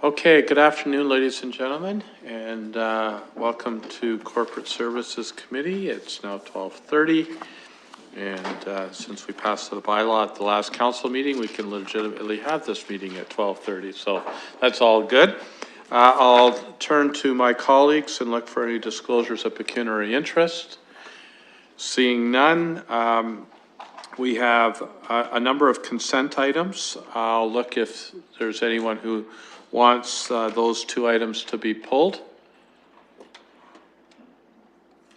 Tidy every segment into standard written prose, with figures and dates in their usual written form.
Okay, good afternoon, ladies and gentlemen, and welcome to Corporate Services Committee. It's now 12:30, and since we passed the bylaw at the last council meeting, we can legitimately have this meeting at 12:30, so that's all good. I'll turn to my colleagues and look for any disclosures of pecuniary interest. Seeing none, we have a number of consent items. I'll look if there's anyone who wants those two items to be pulled.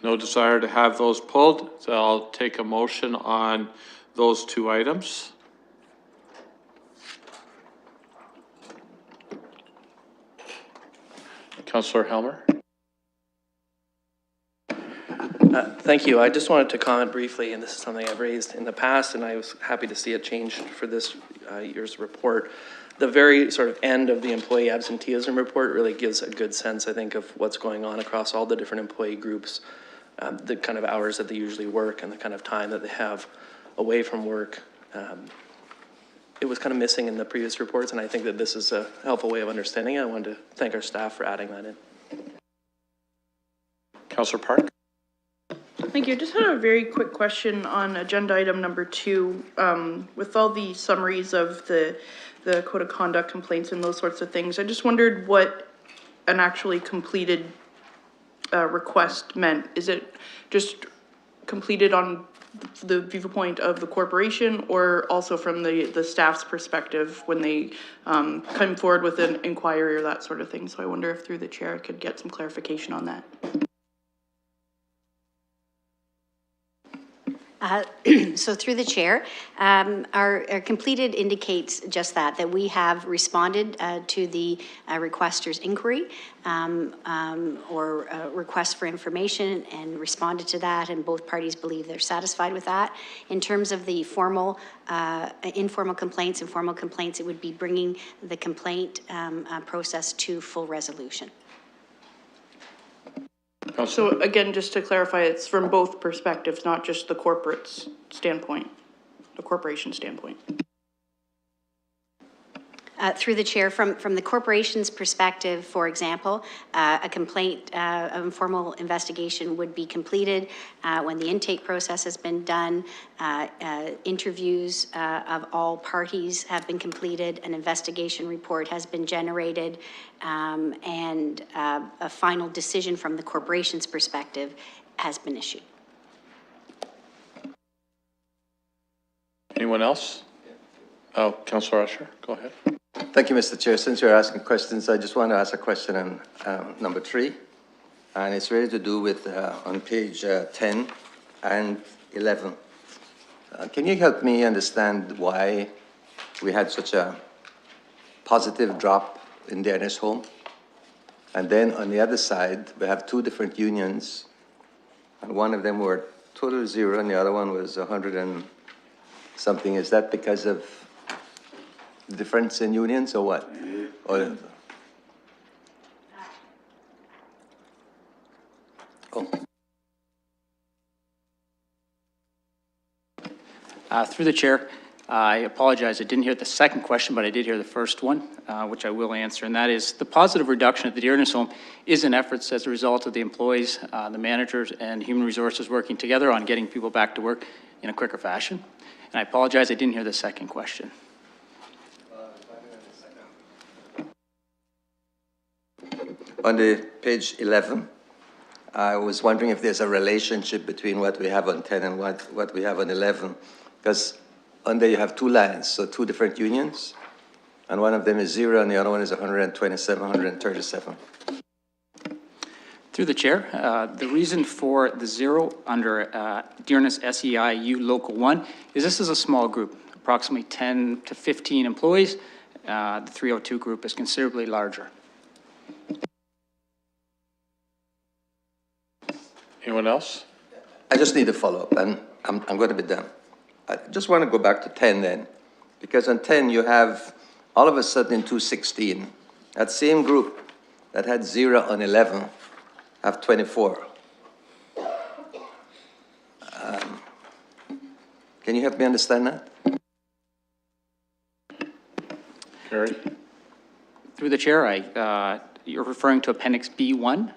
No desire to have those pulled, so I'll take a motion on those two items. Councillor Helmer. Thank you. I just wanted to comment briefly, and this is something I've raised in the past, and I was happy to see it changed for this year's report. The very sort of end of the employee absenteeism report really gives a good sense, I think, of what's going on across all the different employee groups, the kind of hours that they usually work and the kind of time that they have away from work. It was kind of missing in the previous reports, and I think that this is a helpful way of understanding it. I wanted to thank our staff for adding that in. Councillor Park. Thank you. I just had a very quick question on agenda item number 2. With all the summaries of the code of conduct complaints and those sorts of things, I just wondered what an actually completed request meant. Is it just completed on the viewpoint of the corporation, or also from the staff's perspective when they come forward with an inquiry or that sort of thing? So I wonder if through the chair I could get some clarification on that. So through the chair, our completed indicates just that we have responded to the requester's inquiry or request for information and responded to that, and both parties believe they're satisfied with that. In terms of the formal, informal complaints, it would be bringing the complaint process to full resolution. So again, just to clarify, it's from both perspectives, not just the corporate's standpoint, the corporation standpoint. Through the chair, from the corporation's perspective, for example, a complaint, an informal investigation would be completed when the intake process has been done, interviews of all parties have been completed, an investigation report has been generated, and a final decision from the corporation's perspective has been issued. Anyone else? Oh, Councillor Usher, go ahead. Thank you, Mr. Chair. Since you're asking questions, I just want to ask a question on number 3, and it's really to do with on page 10 and 11. Can you help me understand why we had such a positive drop in the Ernest home? And then on the other side, we have 2 different unions, and one of them were total 0, and the other one was 100 and something. Is that because of the difference in unions or what? Or, Through the chair, I apologize. I didn't hear the second question, but I did hear the first one, which I will answer, and that is the positive reduction at the Dearness home is an effort as a result of the employees, the managers, and human resources working together on getting people back to work in a quicker fashion. And I apologize. I didn't hear the second question. on the page 11, I was wondering if there's a relationship between what we have on 10 and what we have on 11, because on there you have 2 lines, so 2 different unions, and one of them is 0 and the other one is 127, 137. Through the chair, the reason for the 0 under Dearness SEIU Local 1 is this is a small group, approximately 10 to 15 employees. The 302 group is considerably larger. Anyone else? I just need a follow-up, and I'm going to be done. I just want to go back to 10 then, because on 10 you have, all of a sudden in 216, that same group that had 0 on 11 have 24. Can you help me understand that? Gary? Through the chair, you're referring to Appendix B1?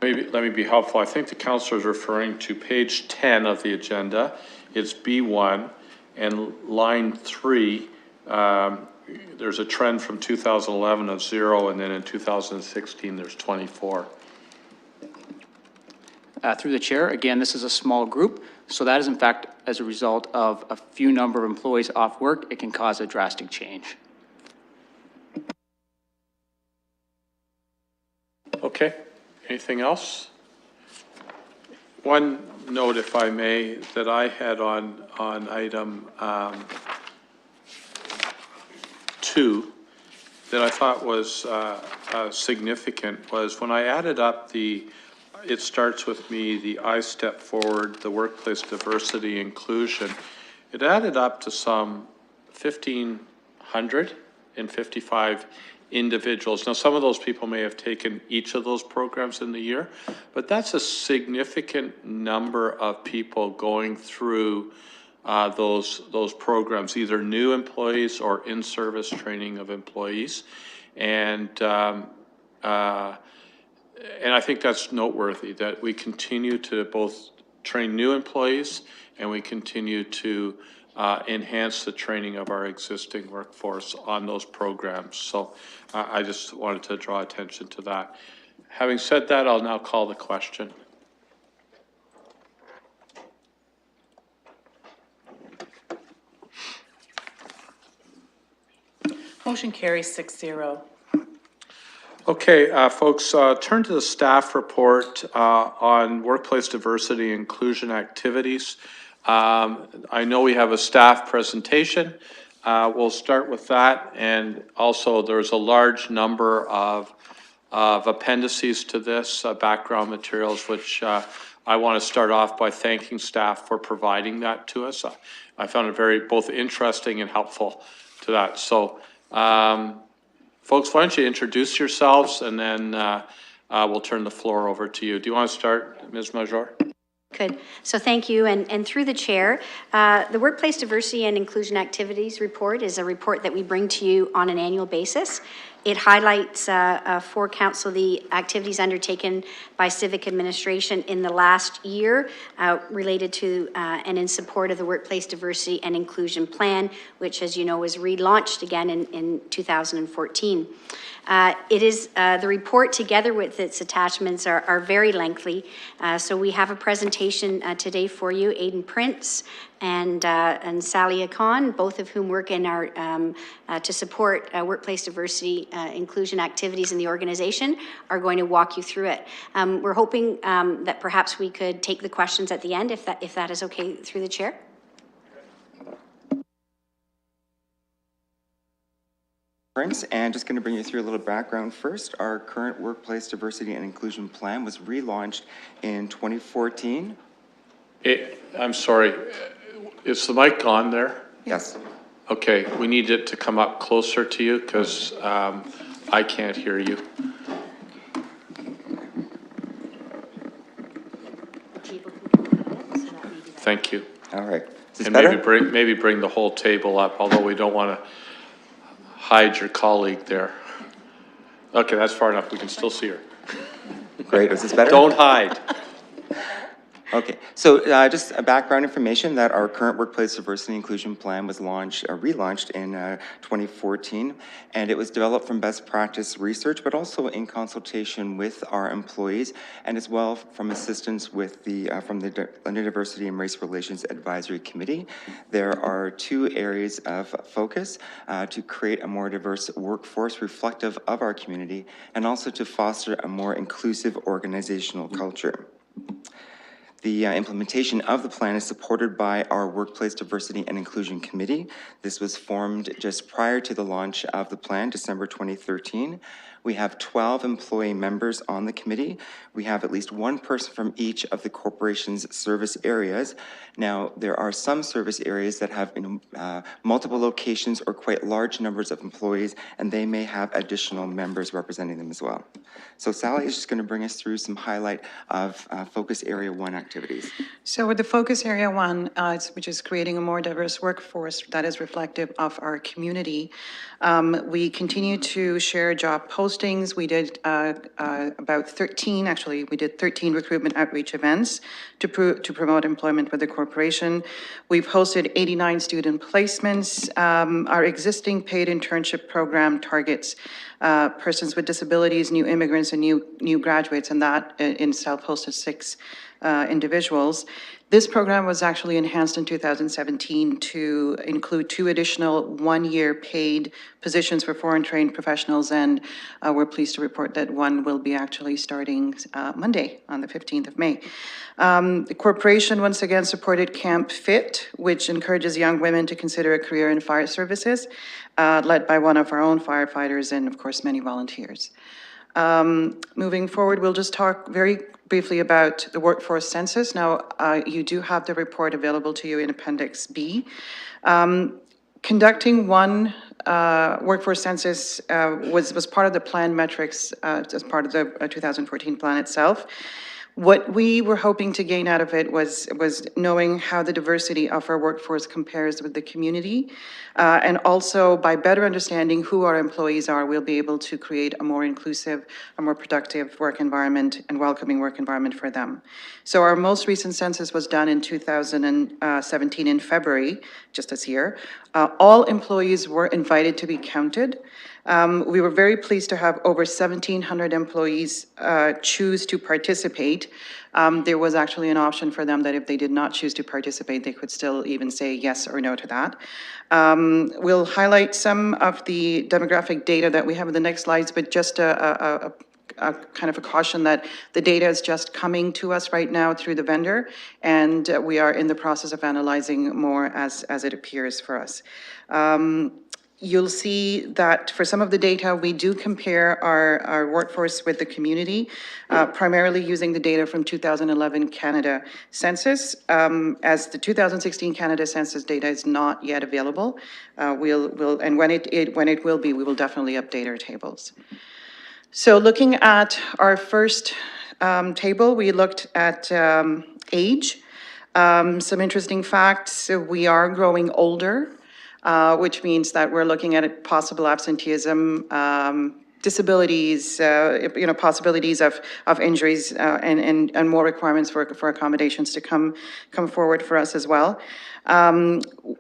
Maybe, let me be helpful. I think the councillor is referring to page 10 of the agenda. It's B1, and line 3, there's a trend from 2011 of 0, and then in 2016, there's 24. Through the chair, again, this is a small group, so that is in fact as a result of a few number of employees off work. It can cause a drastic change. Okay, anything else? One note, if I may, that I had on item 2 that I thought was significant was when I added up it starts with me, the I Step Forward, the workplace diversity inclusion. It added up to some 1,555 individuals. Now, some of those people may have taken each of those programs in the year, but that's a significant number of people going through those programs, either new employees or in-service training of employees. And I think that's noteworthy, that we continue to both train new employees and we continue to enhance the training of our existing workforce on those programs. So I just wanted to draw attention to that. Having said that, I'll now call the question. Motion carries 6-0. Okay, folks, turn to the staff report on workplace diversity and inclusion activities. I know we have a staff presentation. We'll start with that, and also there's a large number of appendices to this, background materials, which I want to start off by thanking staff for providing that to us. I found it very both interesting and helpful to that. So, folks, why don't you introduce yourselves, and then we'll turn the floor over to you. Do you want to start, Ms. Major? Good. So thank you. And through the chair, the Workplace Diversity and Inclusion Activities Report is a report that we bring to you on an annual basis. It highlights for council the activities undertaken by civic administration in the last year related to and in support of the Workplace Diversity and Inclusion Plan, which, as you know, was relaunched again in 2014. It is the report, together with its attachments, are very lengthy. So we have a presentation today for you. Aidan Prince and Salia Khan, both of whom work in our to support workplace diversity inclusion activities in the organization, are going to walk you through it. We're hoping that perhaps we could take the questions at the end, if that is okay through the chair. And just going to bring you through a little background first. Our current Workplace Diversity and Inclusion Plan was relaunched in 2014. I'm sorry, is the mic on there? Yes. Okay, we need it to come up closer to you because I can't hear you. Thank you. All right. Is this And better? maybe bring the whole table up, although we don't want to hide your colleague there. Okay, that's far enough. We can still see her. Great. Is this better? Don't hide. Okay, so just a background information that our current Workplace Diversity and Inclusion Plan was relaunched in 2014, and it was developed from best practice research, but also in consultation with our employees, and as well from assistance with from the London Diversity and Race Relations Advisory Committee. There are two areas of focus: to create a more diverse workforce reflective of our community, and also to foster a more inclusive organizational culture. The implementation of the plan is supported by our Workplace Diversity and Inclusion Committee. This was formed just prior to the launch of the plan, December 2013. We have 12 employee members on the committee. We have at least one person from each of the corporation's service areas. Now, there are some service areas that have multiple locations or quite large numbers of employees, and they may have additional members representing them as well. So Sally is just going to bring us through some highlight of Focus Area 1 activities. So with the Focus Area 1, which is creating a more diverse workforce that is reflective of our community, we continue to share job postings. We did about 13, actually, we did 13 recruitment outreach events to promote employment with the corporation. We've hosted 89 student placements. Our existing paid internship program targets persons with disabilities, new immigrants, and new graduates, and that in itself hosted 6 individuals. This program was actually enhanced in 2017 to include 2 additional one-year paid positions for foreign trained professionals, and we're pleased to report that one will be actually starting Monday on the 15th of May. The corporation once again supported Camp Fit, which encourages young women to consider a career in fire services, led by one of our own firefighters and, of course, many volunteers. Moving forward, we'll just talk very briefly about the workforce census. Now, you do have the report available to you in Appendix B. Conducting one workforce census was part of the plan metrics as part of the 2014 plan itself. What we were hoping to gain out of it was knowing how the diversity of our workforce compares with the community. And also, by better understanding who our employees are, we'll be able to create a more inclusive, a more productive work environment and welcoming work environment for them. So our most recent census was done in 2017 in February, just this year. All employees were invited to be counted. We were very pleased to have over 1,700 employees choose to participate. There was actually an option for them that if they did not choose to participate, they could still even say yes or no to that. We'll highlight some of the demographic data that we have in the next slides, but just a kind of a caution that the data is just coming to us right now through the vendor, and we are in the process of analyzing more as it appears for us. You'll see that for some of the data, we do compare our workforce with the community, primarily using the data from 2011 Canada Census. As the 2016 Canada Census data is not yet available, and when it will be, we will definitely update our tables. So looking at our first table, we looked at age. Some interesting facts. So we are growing older. Which means that we're looking at possible absenteeism, disabilities, possibilities of injuries, and more requirements for accommodations to come forward for us as well.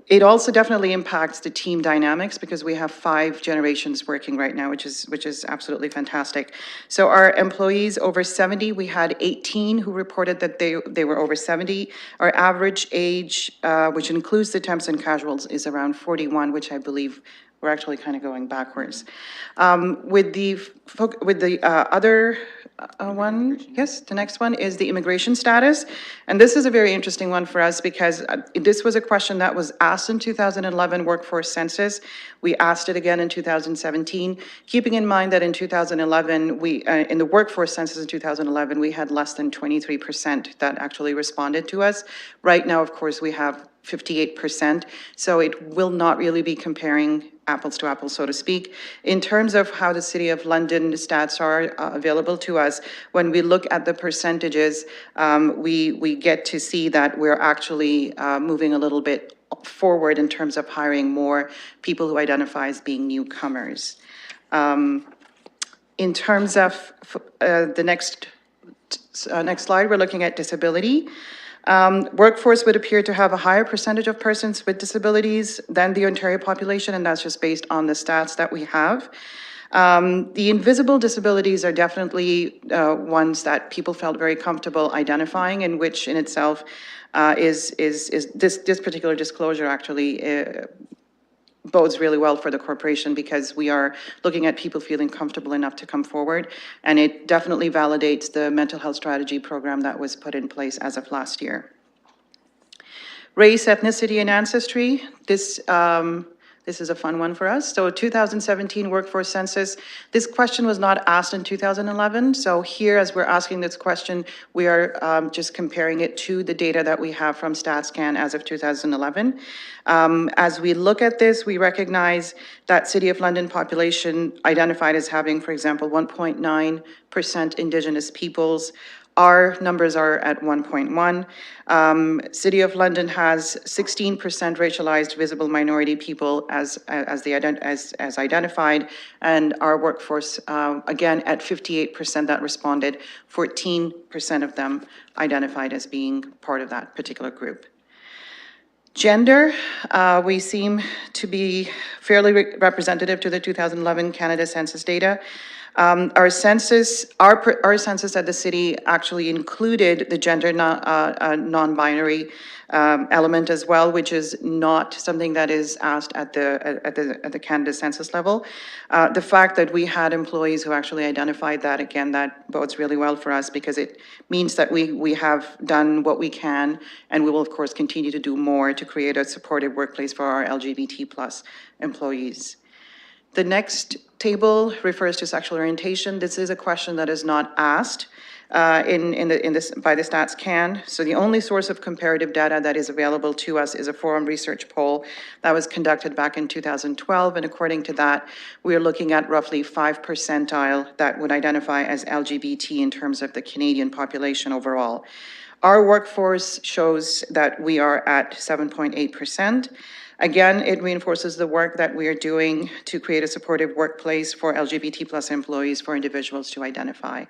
It also definitely impacts the team dynamics because we have 5 generations working right now, which is absolutely fantastic. So our employees over 70, we had 18 who reported that they were over 70. Our average age, which includes the temps and casuals, is around 41, which I believe we're actually kind of going backwards. With the other one, yes, the next one is the immigration status. And this is a very interesting one for us because this was a question that was asked in 2011 workforce census. We asked it again in 2017, keeping in mind that in 2011, in the workforce census in 2011, we had less than 23% that actually responded to us. Right now, of course, we have 58%, so it will not really be comparing apples to apples, so to speak. In terms of how the City of London stats are available to us, when we look at the percentages, we get to see that we're actually moving a little bit forward in terms of hiring more people who identify as being newcomers. In terms of the next slide, we're looking at disability. Workforce would appear to have a higher percentage of persons with disabilities than the Ontario population, and that's just based on the stats that we have. The invisible disabilities are definitely ones that people felt very comfortable identifying, and which in itself is this particular disclosure actually bodes really well for the corporation because we are looking at people feeling comfortable enough to come forward, and it definitely validates the mental health strategy program that was put in place as of last year. Race, ethnicity, and ancestry. This This is a fun one for us. So 2017 workforce census, this question was not asked in 2011. So here, as we're asking this question, we are just comparing it to the data that we have from StatsCan as of 2011. As we look at this, we recognize that City of London population identified as having, for example, 1.9% Indigenous peoples. Our numbers are at 1.1. City of London has 16% racialized visible minority people as identified, and our workforce, again, at 58% that responded, 14% of them identified as being part of that particular group. Gender, we seem to be fairly representative to the 2011 Canada Census data. Our census at the city actually included the gender non-binary element as well, which is not something that is asked at the Canada Census level. The fact that we had employees who actually identified that, again, that bodes really well for us because it means that we have done what we can, and we will of course continue to do more to create a supportive workplace for our LGBT plus employees. The next table refers to sexual orientation. This is a question that is not asked by the StatsCan. So the only source of comparative data that is available to us is a Forum Research poll that was conducted back in 2012. And according to that, we are looking at roughly 5 percentile that would identify as LGBT in terms of the Canadian population overall. Our workforce shows that we are at 7.8%. Again, it reinforces the work that we are doing to create a supportive workplace for LGBT plus employees, for individuals to identify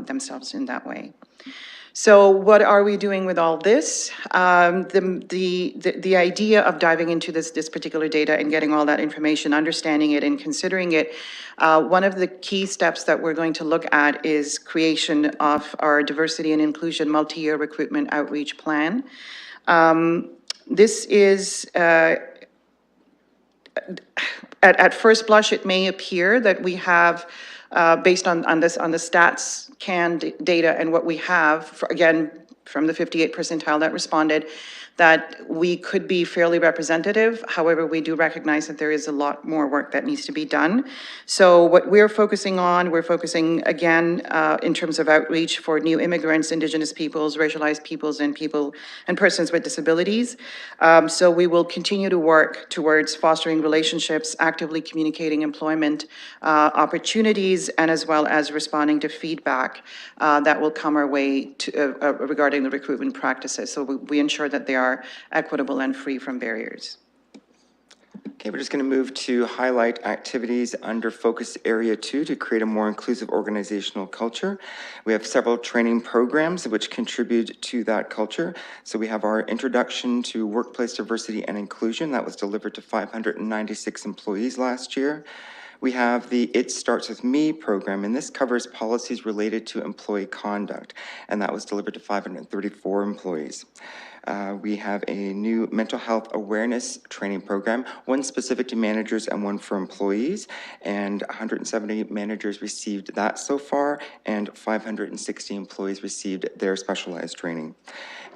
themselves in that way. So what are we doing with all this? The idea of diving into this particular data and getting all that information, understanding it and considering it, one of the key steps that we're going to look at is creation of our diversity and inclusion multi-year recruitment outreach plan. This is, at first blush, it may appear that we have, based on the StatsCan data and what we have, again, from the 58 percentile that responded, that we could be fairly representative. However, we do recognize that there is a lot more work that needs to be done. So what we're focusing on, again, in terms of outreach for new immigrants, Indigenous peoples, racialized peoples, and persons with disabilities. So we will continue to work towards fostering relationships, actively communicating employment opportunities, and as well as responding to feedback that will come our way regarding the recruitment practices. So we ensure that they are equitable and free from barriers. Okay, we're just going to move to highlight activities under Focus Area 2 to create a more inclusive organizational culture. We have several training programs which contribute to that culture. So we have our Introduction to Workplace Diversity and Inclusion that was delivered to 596 employees last year. We have the It Starts With Me program, and this covers policies related to employee conduct, and that was delivered to 534 employees. We have a new mental health awareness training program, one specific to managers and one for employees, and 170 managers received that so far, and 560 employees received their specialized training.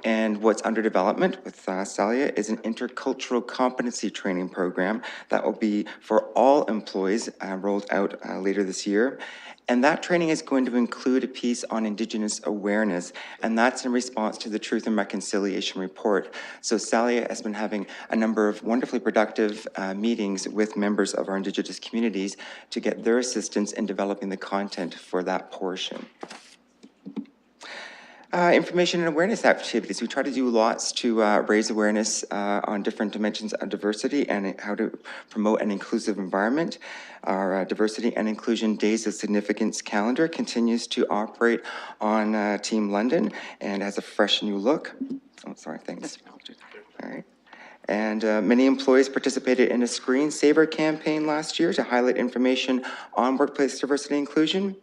And what's under development with Salia is an intercultural competency training program that will be for all employees rolled out later this year. And that training is going to include a piece on Indigenous awareness, and that's in response to the Truth and Reconciliation report. So Salia has been having a number of wonderfully productive meetings with members of our Indigenous communities to get their assistance in developing the content for that portion. Information and awareness activities. We try to do lots to raise awareness on different dimensions of diversity and how to promote an inclusive environment. Our Diversity and Inclusion Days of Significance calendar continues to operate on Team London and has a fresh new look. Oh, sorry, thanks. All right. And many employees participated in a screensaver campaign last year to highlight information on workplace diversity and inclusion.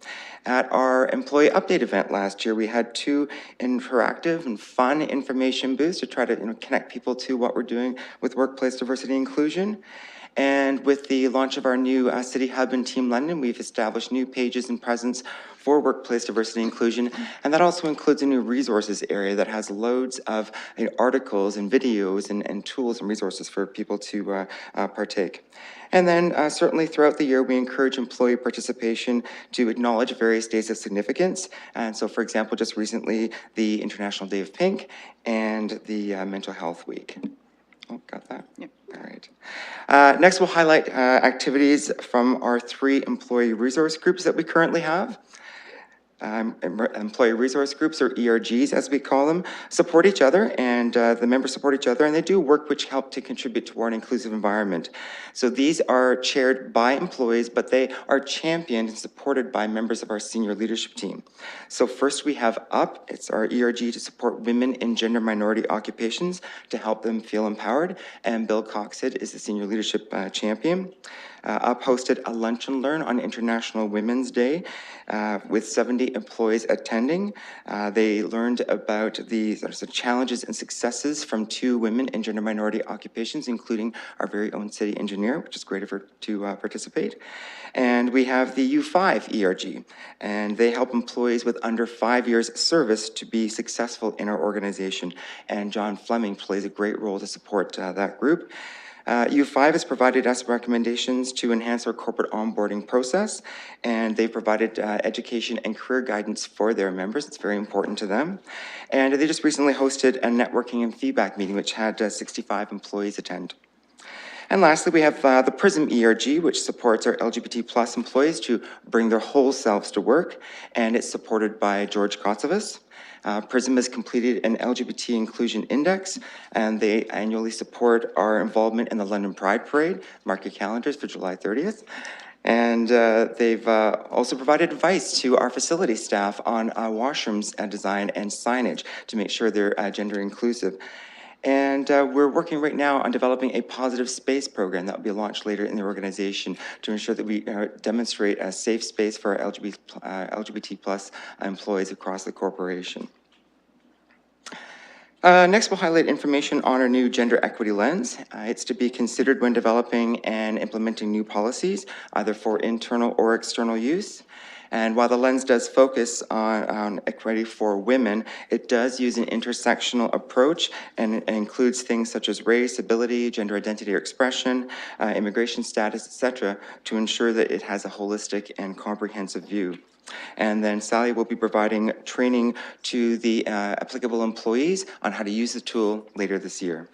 At our employee update event last year, we had 2 interactive and fun information booths to try to connect people to what we're doing with workplace diversity and inclusion. And with the launch of our new City Hub in Team London, we've established new pages and presence for workplace diversity and inclusion. And that also includes a new resources area that has loads of articles and videos and tools and resources for people to partake. And then certainly throughout the year, we encourage employee participation to acknowledge various days of significance. And so, for example, just recently, the International Day of Pink and the Mental Health Week. Oh, got that? Yep. All right. Next, we'll highlight activities from our 3 employee resource groups that we currently have. Employee resource groups, or ERGs as we call them, support each other, and the members support each other, and they do work which help to contribute toward an inclusive environment. So these are chaired by employees, but they are championed and supported by members of our senior leadership team. So first we have UP, it's our ERG to support women in gender minority occupations to help them feel empowered, and Bill Coxhead is the senior leadership champion. UP hosted a lunch and learn on International Women's Day with 70 employees attending. They learned about the challenges and successes from 2 women in gender minority occupations, including our very own city engineer, which is great of her to participate. And we have the U5 ERG, and they help employees with under 5 years service to be successful in our organization. And John Fleming plays a great role to support that group. U5 has provided us recommendations to enhance our corporate onboarding process, and they've provided education and career guidance for their members. It's very important to them. And they just recently hosted a networking and feedback meeting, which had 65 employees attend. And lastly, we have the PRISM ERG, which supports our LGBT+ employees to bring their whole selves to work, and it's supported by George Kotsovas. PRISM has completed an LGBT inclusion index, and they annually support our involvement in the London Pride Parade. Mark your calendars for July 30th. And they've also provided advice to our facility staff on washrooms design and signage to make sure they're gender inclusive. And we're working right now on developing a positive space program that will be launched later in the organization to ensure that we demonstrate a safe space for our LGBT+ employees across the corporation. Next, we'll highlight information on our new gender equity lens. It's to be considered when developing and implementing new policies, either for internal or external use. And while the lens does focus on equity for women, it does use an intersectional approach and includes things such as race, ability, gender identity or expression, immigration status, etc., to ensure that it has a holistic and comprehensive view. And then Sally will be providing training to the applicable employees on how to use the tool later this year.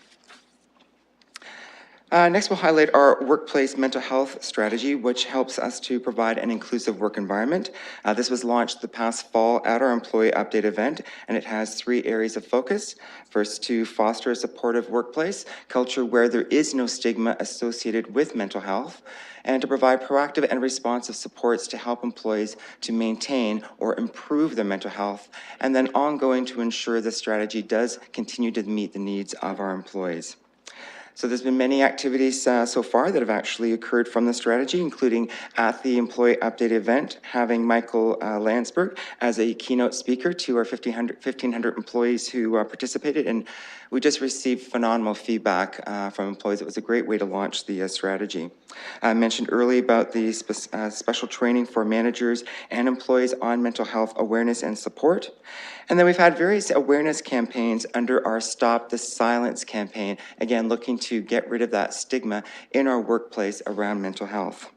Next, we'll highlight our workplace mental health strategy, which helps us to provide an inclusive work environment. This was launched the past fall at our employee update event, and it has 3 areas of focus. First, to foster a supportive workplace culture where there is no stigma associated with mental health, and to provide proactive and responsive supports to help employees to maintain or improve their mental health, and then ongoing to ensure the strategy does continue to meet the needs of our employees. So there's been many activities so far that have actually occurred from the strategy, including at the employee update event, having Michael Landsberg as a keynote speaker to our 1,500 employees who participated. And we just received phenomenal feedback from employees. It was a great way to launch the strategy. I mentioned earlier about the special training for managers and employees on mental health awareness and support. And then we've had various awareness campaigns under our Stop the Silence campaign, again, looking to get rid of that stigma in our workplace around mental health.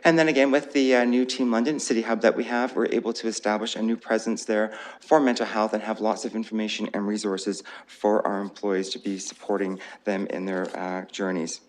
And then again, with the new Team London City Hub that we have, we're able to establish a new presence there for mental health and have lots of information and resources for our employees to be supporting them in their journeys.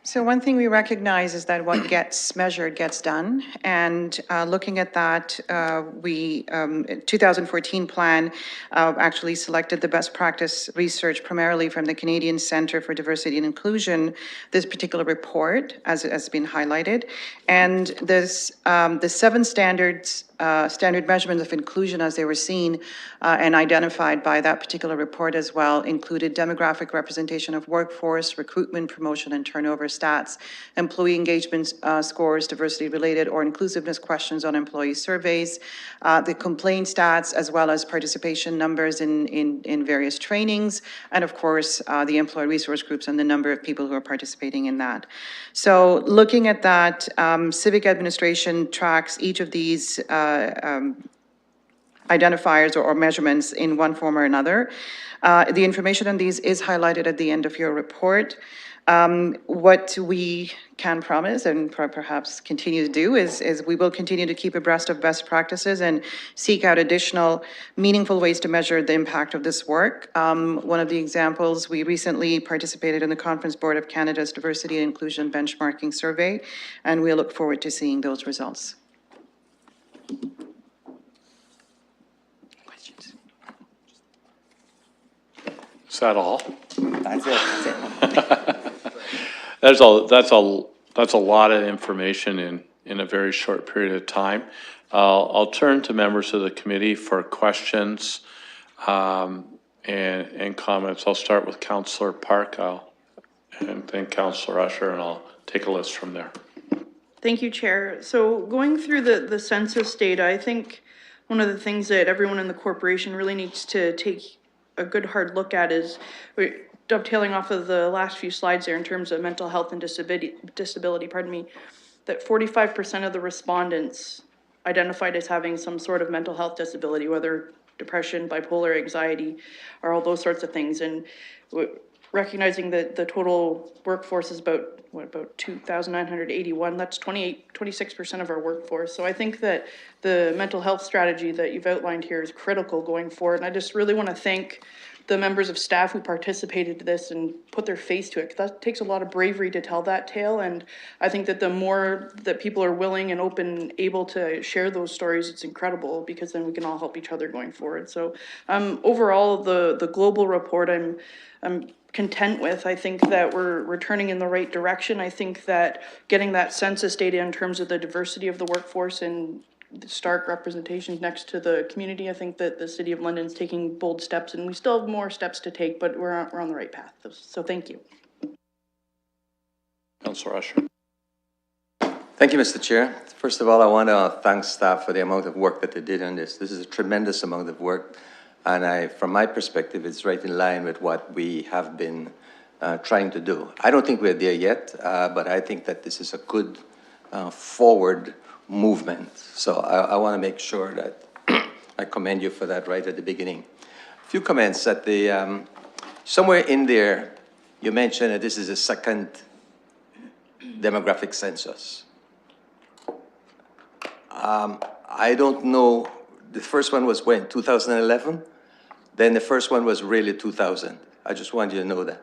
So one thing we recognize is that what gets measured gets done. And looking at that, 2014 plan actually selected the best practice research primarily from the Canadian Centre for Diversity and Inclusion, this particular report, as has been highlighted. And this, the 7 standards, standard measurements of inclusion as they were seen and identified by that particular report as well included demographic representation of workforce, recruitment, promotion, and turnover, stats, employee engagement scores, diversity-related or inclusiveness questions on employee surveys, the complaint stats, as well as participation numbers in various trainings, and of course, the employee resource groups and the number of people who are participating in that. So looking at that, civic administration tracks each of these identifiers or measurements in one form or another. The information on these is highlighted at the end of your report. What we can promise and perhaps continue to do is we will continue to keep abreast of best practices and seek out additional meaningful ways to measure the impact of this work. One of the examples, we recently participated in the Conference Board of Canada's Diversity and Inclusion Benchmarking Survey, and we look forward to seeing those results. Is that all? That's it. That's a lot of information in a very short period of time. I'll turn to members of the committee for questions and comments. I'll start with Councillor Park, and then Councillor Usher, and I'll take a list from there. Thank you, Chair. So going through the census data, I think one of the things that everyone in the corporation really needs to take a good hard look at is, dovetailing off of the last few slides there in terms of mental health and disability, pardon me, that 45% of the respondents identified as having some sort of mental health disability, whether depression, bipolar, anxiety, or all those sorts of things. And recognizing that the total workforce is about 2,981, that's 26% of our workforce. So I think that the mental health strategy that you've outlined here is critical going forward. And I just really want to thank the members of staff who participated in this and put their face to it. 'Cause that takes a lot of bravery to tell that tale. And I think that the more that people are willing and open, able to share those stories, it's incredible, because then we can all help each other going forward. So overall, the global report, I'm content with. I think that we're turning in the right direction. I think that getting that census data in terms of the diversity of the workforce and the stark representation next to the community, I think that the City of London's taking bold steps, and we still have more steps to take, but we're on the right path. So thank you. Councillor Usher. Thank you, Mr. Chair. First of all, I want to thank staff for the amount of work that they did on this. This is a tremendous amount of work, and from my perspective, it's right in line with what we have been trying to do. I don't think we're there yet, but I think that this is a good forward movement. So I want to make sure that I commend you for that right at the beginning. A few comments at the, somewhere in there, you mentioned that this is a second demographic census. I don't know, the first one was when, 2011? Then the first one was really 2000. I just want you to know that,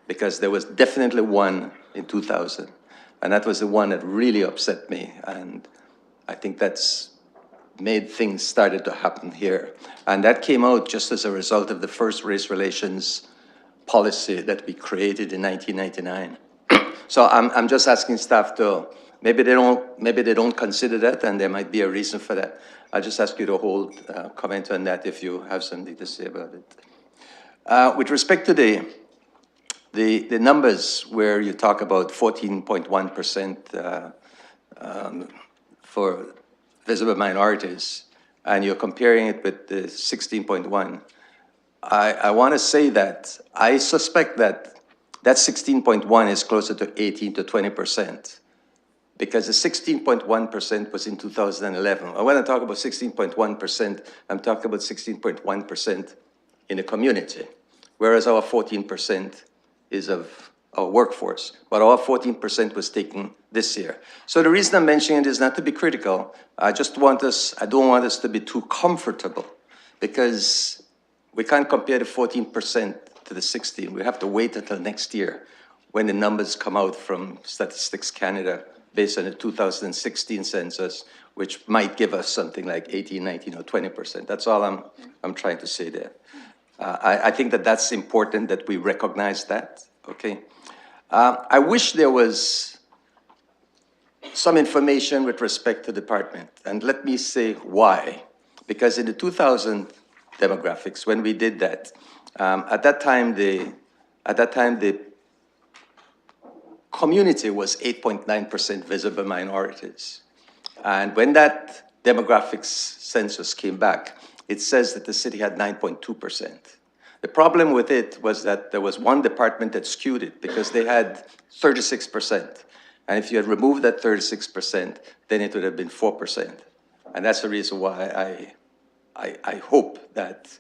because there was definitely one in 2000. And that was the one that really upset me. And I think that's made things started to happen here. And that came out just as a result of the first race relations policy that we created in 1999. So I'm just asking staff to, maybe they don't consider that, and there might be a reason for that. I'll just ask you to hold comment on that if you have something to say about it. With respect to the numbers where you talk about 14.1% for visible minorities, and you're comparing it with the 16.1, I want to say that I suspect that 16.1 is closer to 18 to 20%, because the 16.1% was in 2011. When I talk about 16.1%, I'm talking about 16.1% in the community, whereas our 14% is of our workforce, but our 14% was taken this year. So the reason I'm mentioning it is not to be critical. I don't want us to be too comfortable, because we can't compare the 14% to the 16. We have to wait until next year when the numbers come out from Statistics Canada based on the 2016 census, which might give us something like 18, 19, or 20%. That's all I'm trying to say there. I think that that's important that we recognize that, okay? I wish there was some information with respect to the department, and let me say why. Because in the 2000 demographics, when we did that, at that time the community was 8.9% visible minorities. And when that demographics census came back, it says that the city had 9.2%. The problem with it was that there was one department that skewed it because they had 36%. And if you had removed that 36%, then it would have been 4%. And that's the reason why I hope that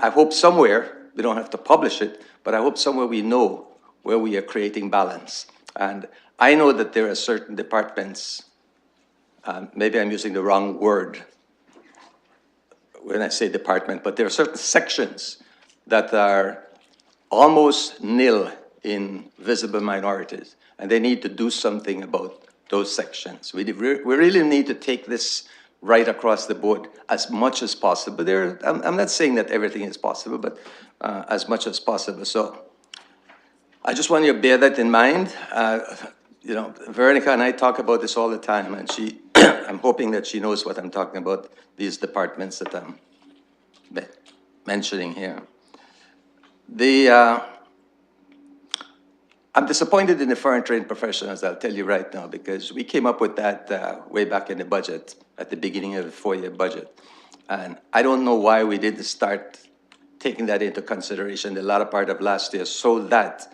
I hope somewhere, we don't have to publish it, but I hope somewhere we know where we are creating balance. And I know that there are certain departments, maybe I'm using the wrong word when I say department, but there are certain sections that are almost nil in visible minorities, and they need to do something about those sections. We really need to take this right across the board as much as possible. I'm not saying that everything is possible, but as much as possible. So I just want you to bear that in mind. You know, Veronica and I talk about this all the time, and I'm hoping that she knows what I'm talking about, these departments that I'm mentioning here. I'm disappointed in the foreign trained professionals, I'll tell you right now, because we came up with that way back in the budget, at the beginning of the 4-year budget. And I don't know why we didn't start taking that into consideration the latter part of last year so that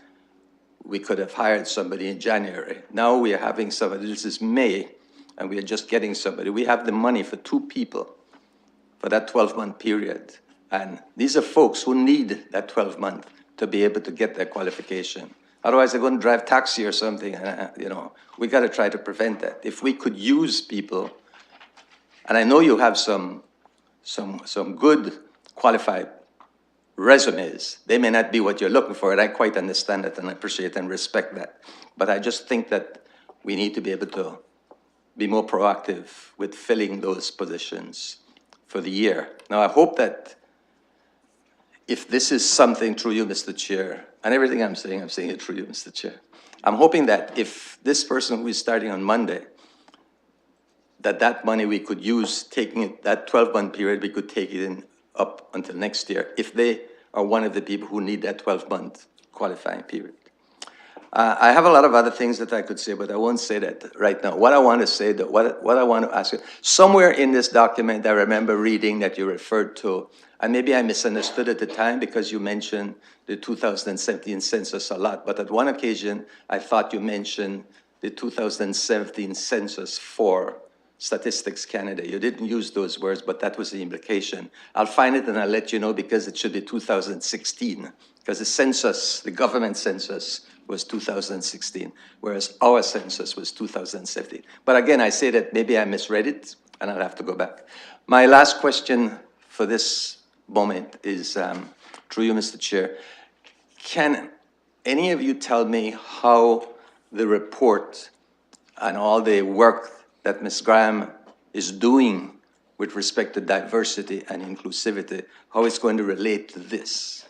we could have hired somebody in January. Now we are having somebody, this is May, and we are just getting somebody. We have the money for 2 people for that 12-month period. And these are folks who need that 12-month to be able to get their qualification. Otherwise, they're going to drive taxi or something. You know, we got to try to prevent that. If we could use people, and I know you have some good qualified resumes. They may not be what you're looking for, and I quite understand that and appreciate and respect that. But I just think that we need to be able to be more proactive with filling those positions for the year. Now, I hope that if this is something through you, Mr. Chair, and everything I'm saying it through you, Mr. Chair. I'm hoping that if this person who is starting on Monday, that money we could use, taking it, that 12-month period, we could take it in up until next year, if they are one of the people who need that 12-month qualifying period. I have a lot of other things that I could say, but I won't say that right now. What I want to say, what I want to ask you, somewhere in this document, I remember reading that you referred to, and maybe I misunderstood at the time because you mentioned the 2017 census a lot, but at one occasion, I thought you mentioned the 2017 census for Statistics Canada. You didn't use those words, but that was the implication. I'll find it and I'll let you know because it should be 2016, because the census, the government census, was 2016, whereas our census was 2017. But again, I say that maybe I misread it, and I'll have to go back. My last question for this moment is, through you, Mr. Chair, can any of you tell me how the report and all the work that Ms. Graham is doing with respect to diversity and inclusivity, how it's going to relate to this?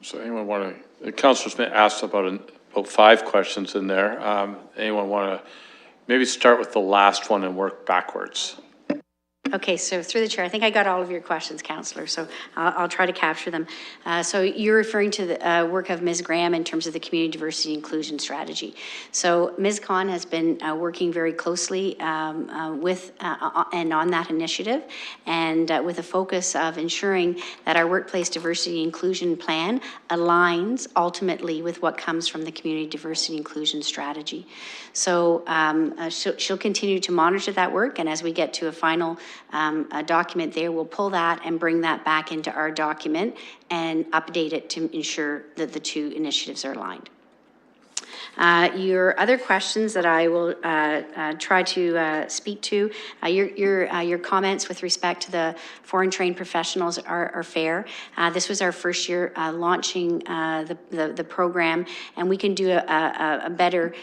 So anyone want to, Councillor Smith asked about 5 questions in there. Anyone want to maybe start with the last one and work backwards? Okay, so through the chair, I think I got all of your questions, Councillor, so I'll try to capture them. So you're referring to the work of Ms. Graham in terms of the community diversity inclusion strategy. So Ms. Khan has been working very closely with and on that initiative, and with a focus of ensuring that our workplace diversity inclusion plan aligns ultimately with what comes from the community diversity inclusion strategy. So she'll continue to monitor that work, and as we get to a final a document there, we'll pull that and bring that back into our document and update it to ensure that the 2 initiatives are aligned. Your other questions that I will try to speak to, your comments with respect to the foreign trained professionals are fair. This was our first year launching the program, and we can do a better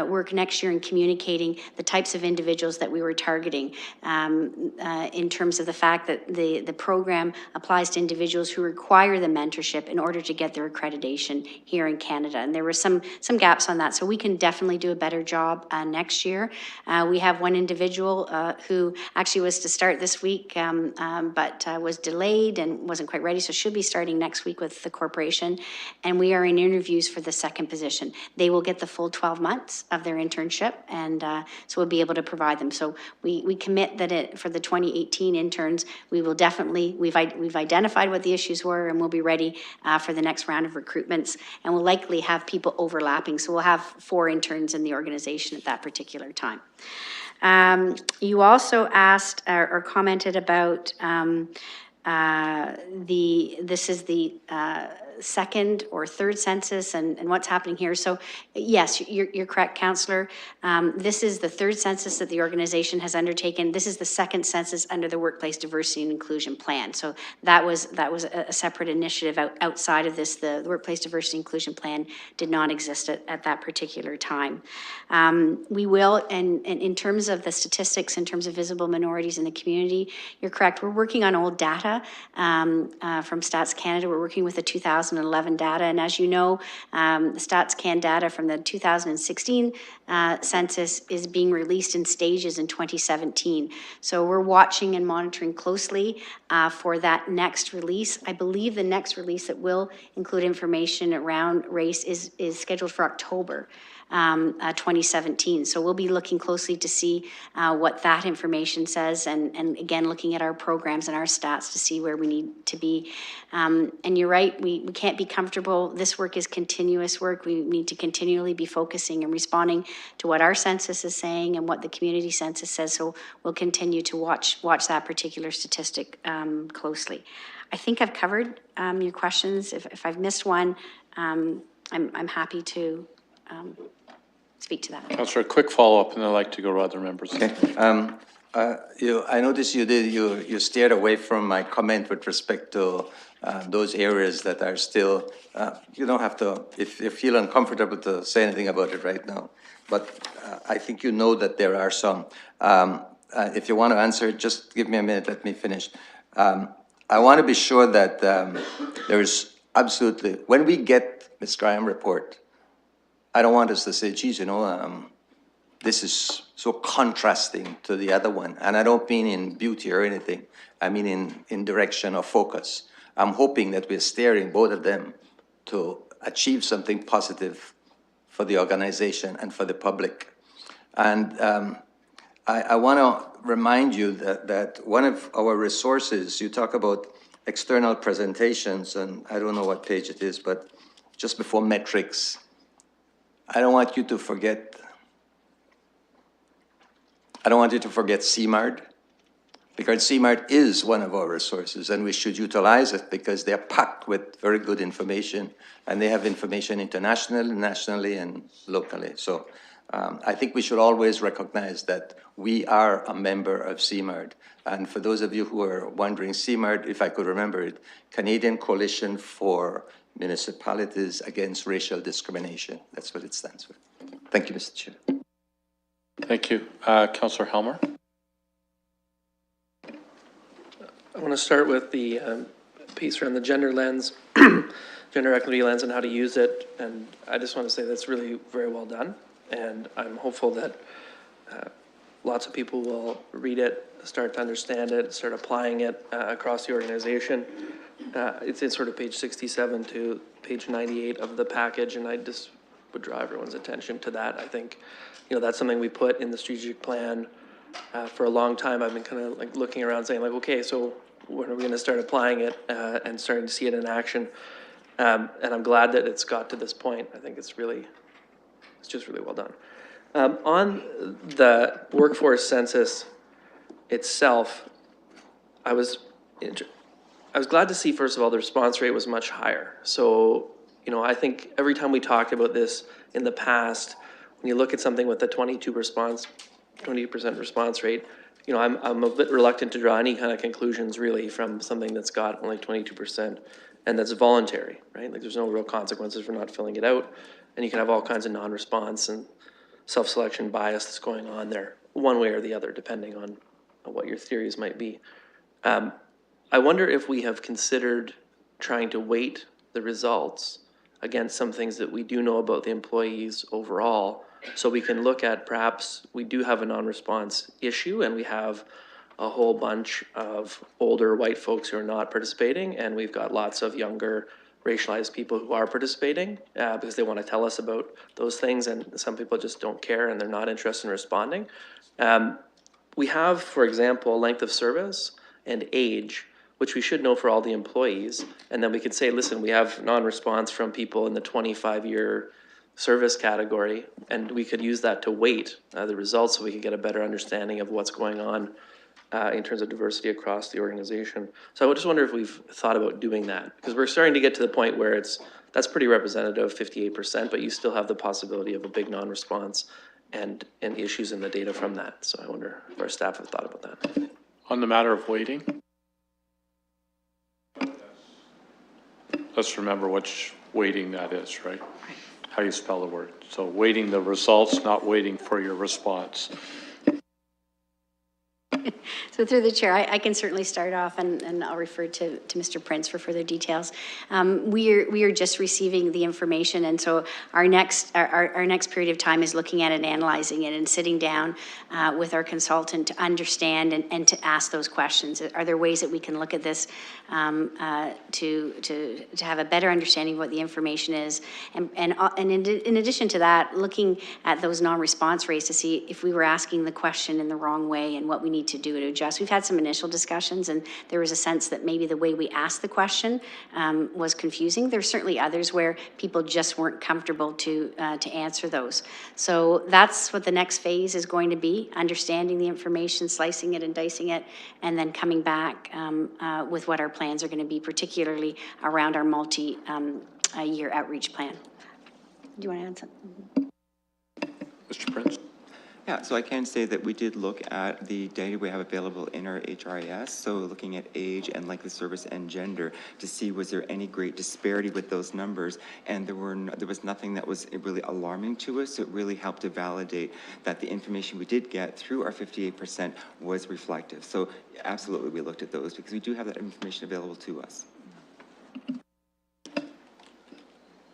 work next year in communicating the types of individuals that we were targeting in terms of the fact that the program applies to individuals who require the mentorship in order to get their accreditation here in Canada. And there were some some gaps on that. So we can definitely do a better job next year. We have one individual who actually was to start this week, but was delayed and wasn't quite ready, so she'll be starting next week with the corporation. And we are in interviews for the second position. They will get the full 12 months of their internship, and so we'll be able to provide them. So we commit that for the 2018 interns, we will definitely, we've identified what the issues were, and we'll be ready for the next round of recruitments, and we'll likely have people overlapping. So we'll have 4 interns in the organization at that particular time. You also asked or commented about this is the second or third census and what's happening here. So yes, you're correct, Councillor. This is the third census that the organization has undertaken. This is the second census under the Workplace Diversity and Inclusion Plan. So that was a separate initiative outside of this. The Workplace Diversity and Inclusion Plan did not exist at that particular time. We will, and in terms of the statistics, in terms of visible minorities in the community, you're correct. We're working on old data from Stats Canada. We're working with the 2011 data, and as you know, the Stats Can data from the 2016 census is being released in stages in 2017. So we're watching and monitoring closely for that next release. I believe the next release that will include information around race is scheduled for October 2017. So we'll be looking closely to see what that information says, and again, looking at our programs and our stats to see where we need to be. And you're right, we can't be comfortable. This work is continuous work. We need to continually be focusing and responding to what our census is saying and what the community census says. So we'll continue to watch that particular statistic closely. I think I've covered your questions. If I've missed one, I'm happy to speak to that. Councillor, a quick follow-up, and I'd like to go to other members. Okay. I noticed you steered away from my comment with respect to those areas that are still, you don't have to, if you feel uncomfortable to say anything about it right now, but I think you know that there are some. If you want to answer it, just give me a minute, let me finish. I want to be sure that there's absolutely, when we get Ms. Graham report, I don't want us to say, geez, this is so contrasting to the other one. And I don't mean in beauty or anything. I mean in direction or focus. I'm hoping that we're steering both of them to achieve something positive for the organization and for the public. And I want to remind you that one of our resources, you talk about external presentations, and I don't know what page it is, but just before metrics, I don't want you to forget CMARD, because CMARD is one of our resources, and we should utilize it because they're packed with very good information, and they have information internationally, nationally, and locally. So I think we should always recognize that we are a member of CMARD. And for those of you who are wondering, CMARD, if I could remember it, Canadian Coalition for Municipalities Against Racial Discrimination. That's what it stands for. Thank you, Mr. Chair. Thank you. Councillor Helmer. I want to start with the piece around the gender lens, gender equity lens, and how to use it. And I just want to say that's really very well done. And I'm hopeful that lots of people will read it, start to understand it, start applying it across the organization. It's in sort of page 67 to page 98 of the package, and I just would draw everyone's attention to that. I think, that's something we put in the strategic plan for a long time. I've been kind of like looking around saying like, okay, so when are we going to start applying it and starting to see it in action? And I'm glad that it's got to this point. I think it's just really well done. On the workforce census itself, I was glad to see, first of all, the response rate was much higher. So, I think every time we talked about this in the past, when you look at something with a 22% response rate, I'm a bit reluctant to draw any kind of conclusions really from something that's got only 22% and that's voluntary, right? Like there's no real consequences for not filling it out, and you can have all kinds of non-response and self-selection bias that's going on there, one way or the other, depending on what your theories might be. I wonder if we have considered trying to weight the results against some things that we do know about the employees overall. So we can look at perhaps we do have a non-response issue and we have a whole bunch of older white folks who are not participating, and we've got lots of younger racialized people who are participating because they want to tell us about those things, and some people just don't care and they're not interested in responding. We have, for example, length of service and age, which we should know for all the employees, and then we could say, listen, we have non-response from people in the 25-year service category, and we could use that to weight the results so we could get a better understanding of what's going on in terms of diversity across the organization. So I just wonder if we've thought about doing that, because we're starting to get to the point where that's pretty representative, 58%, but you still have the possibility of a big non-response and issues in the data from that. So I wonder if our staff have thought about that. On the matter of weighting, let's remember which weighting that is, right? How you spell the word. So weighting the results, not waiting for your response. So through the chair, I can certainly start off, and I'll refer to Mr. Prince for further details. We are just receiving the information, and so our next period of time is looking at it, analyzing it, and sitting down with our consultant to understand and to ask those questions. Are there ways that we can look at this to have a better understanding of what the information is, and in addition to that, looking at those non-response rates to see if we were asking the question in the wrong way and what we need to do to adjust. We've had some initial discussions, and there was a sense that maybe the way we asked the question was confusing. There's certainly others where people just weren't comfortable to answer those. So that's what the next phase is going to be: understanding the information, slicing it and dicing it, and then coming back with what our plans are going to be, particularly around our multi-year outreach plan. Do you want to add something? Mr. Prince? Yeah, so I can say that we did look at the data we have available in our HRIS, so looking at age and length of service and gender to see was there any great disparity with those numbers, and there was nothing that was really alarming to us. So it really helped to validate that the information we did get through our 58% was reflective. So absolutely we looked at those because we do have that information available to us.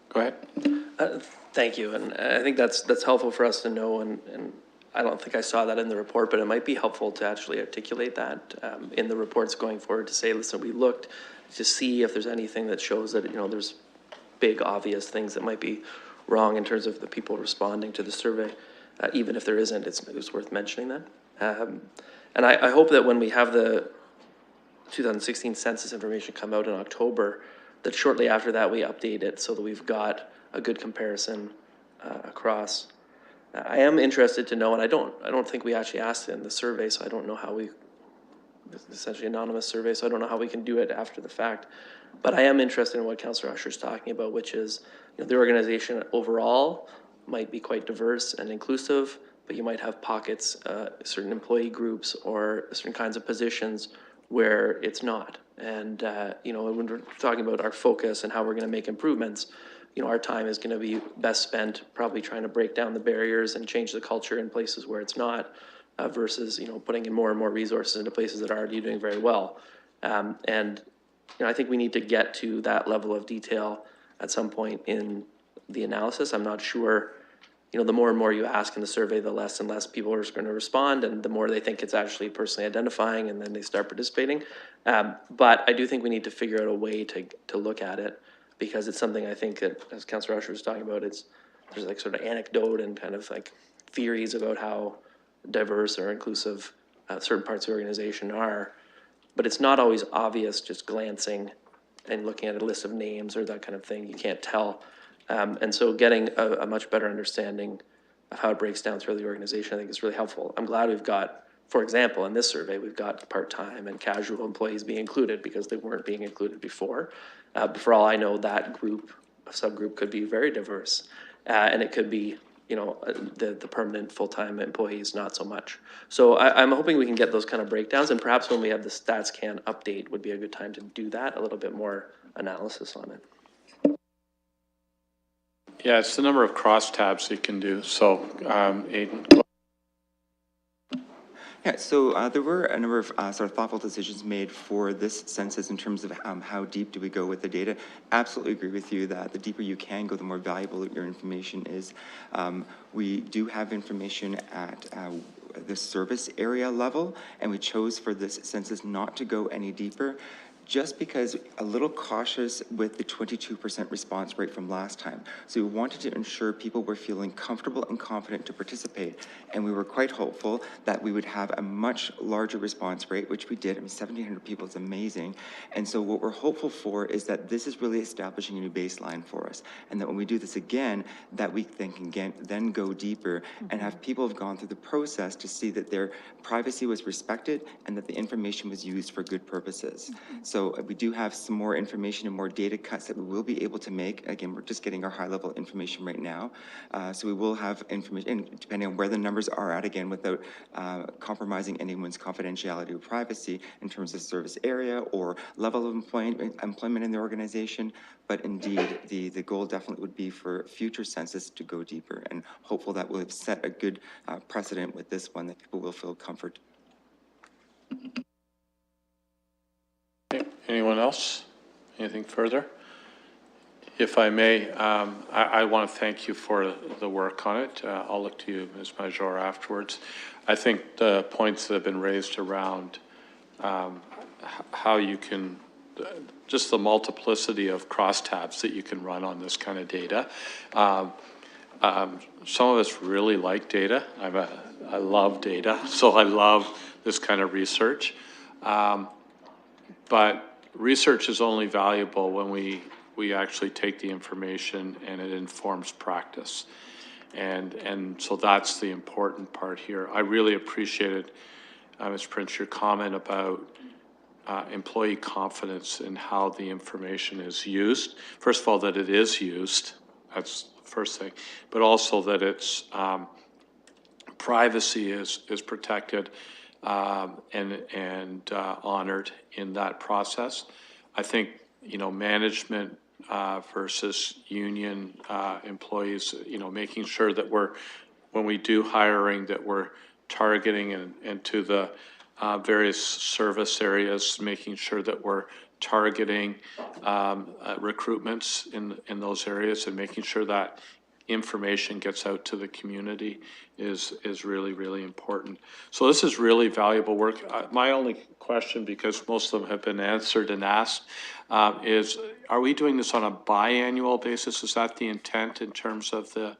Go ahead. Thank you, and I think that's helpful for us to know, and I don't think I saw that in the report, but it might be helpful to actually articulate that in the reports going forward to say, listen, we looked to see if there's anything that shows that, there's big obvious things that might be wrong in terms of the people responding to the survey. Even if there isn't, it's worth mentioning that. And I hope that when we have the 2016 census information come out in October, that shortly after that we update it so that we've got a good comparison across. I am interested to know, and I don't think we actually asked in the survey, so I don't know how it's essentially anonymous survey, so I don't know how we can do it after the fact. But I am interested in what Councillor Usher is talking about, which is the organization overall might be quite diverse and inclusive, but you might have pockets, certain employee groups or certain kinds of positions where it's not. And when we're talking about our focus and how we're going to make improvements, our time is going to be best spent probably trying to break down the barriers and change the culture in places where it's not, versus, putting in more and more resources into places that are already doing very well. I think we need to get to that level of detail at some point in the analysis. I'm not sure, the more and more you ask in the survey, the less and less people are going to respond, and the more they think it's actually personally identifying, and then they start participating. But I do think we need to figure out a way to look at it, because it's something I think that, as Councillor Usher was talking about, there's like sort of anecdote and kind of like theories about how diverse or inclusive certain parts of the organization are, but it's not always obvious just glancing and looking at a list of names or that kind of thing. You can't tell. And so getting a much better understanding of how it breaks down through the organization, I think is really helpful. I'm glad we've got, for example, in this survey, we've got part-time and casual employees being included because they weren't being included before. But for all I know, that subgroup could be very diverse. And it could be, the permanent full-time employees, not so much. So I'm hoping we can get those kind of breakdowns, and perhaps when we have the StatsCan update would be a good time to do that, a little bit more analysis on it. Yeah, it's the number of crosstabs you can do. So, Aidan. Yeah, so there were a number of sort of thoughtful decisions made for this census in terms of how deep do we go with the data. Absolutely agree with you that the deeper you can go, the more valuable your information is. We do have information at the service area level, and we chose for this census not to go any deeper, just because a little cautious with the 22% response rate from last time. So we wanted to ensure people were feeling comfortable and confident to participate. And we were quite hopeful that we would have a much larger response rate, which we did. I mean, 1,700 people is amazing. And so what we're hopeful for is that this is really establishing a new baseline for us. And that when we do this again, that we can then go deeper and have people have gone through the process to see that their privacy was respected and that the information was used for good purposes. So we do have some more information and more data cuts that we will be able to make. Again, we're just getting our high-level information right now. So we will have information, depending on where the numbers are at, again, without compromising anyone's confidentiality or privacy in terms of service area or level of employment in the organization. But indeed, the goal definitely would be for future census to go deeper, and hopeful that we'll have set a good precedent with this one that people will feel comfort. Anyone else? Anything further? If I may, I want to thank you for the work on it. I'll look to you, Ms. Major, afterwards. I think the points that have been raised around how you can, just the multiplicity of crosstabs that you can run on this kind of data. Some of us really like data. I love data, so I love this kind of research. But research is only valuable when we actually take the information and it informs practice. And so that's the important part here. I really appreciated, Ms. Prince, your comment about employee confidence in how the information is used. First of all, that it is used, that's the first thing, but also that its privacy is protected and honored in that process. I think, you know, management versus union employees, you know, making sure that when we do hiring, that we're targeting and to the various service areas, making sure that we're targeting recruitments in those areas and making sure that information gets out to the community is really, really important. So this is really valuable work. My only question, because most of them have been answered and asked, is are we doing this on a biannual basis? Is that the intent in terms of the?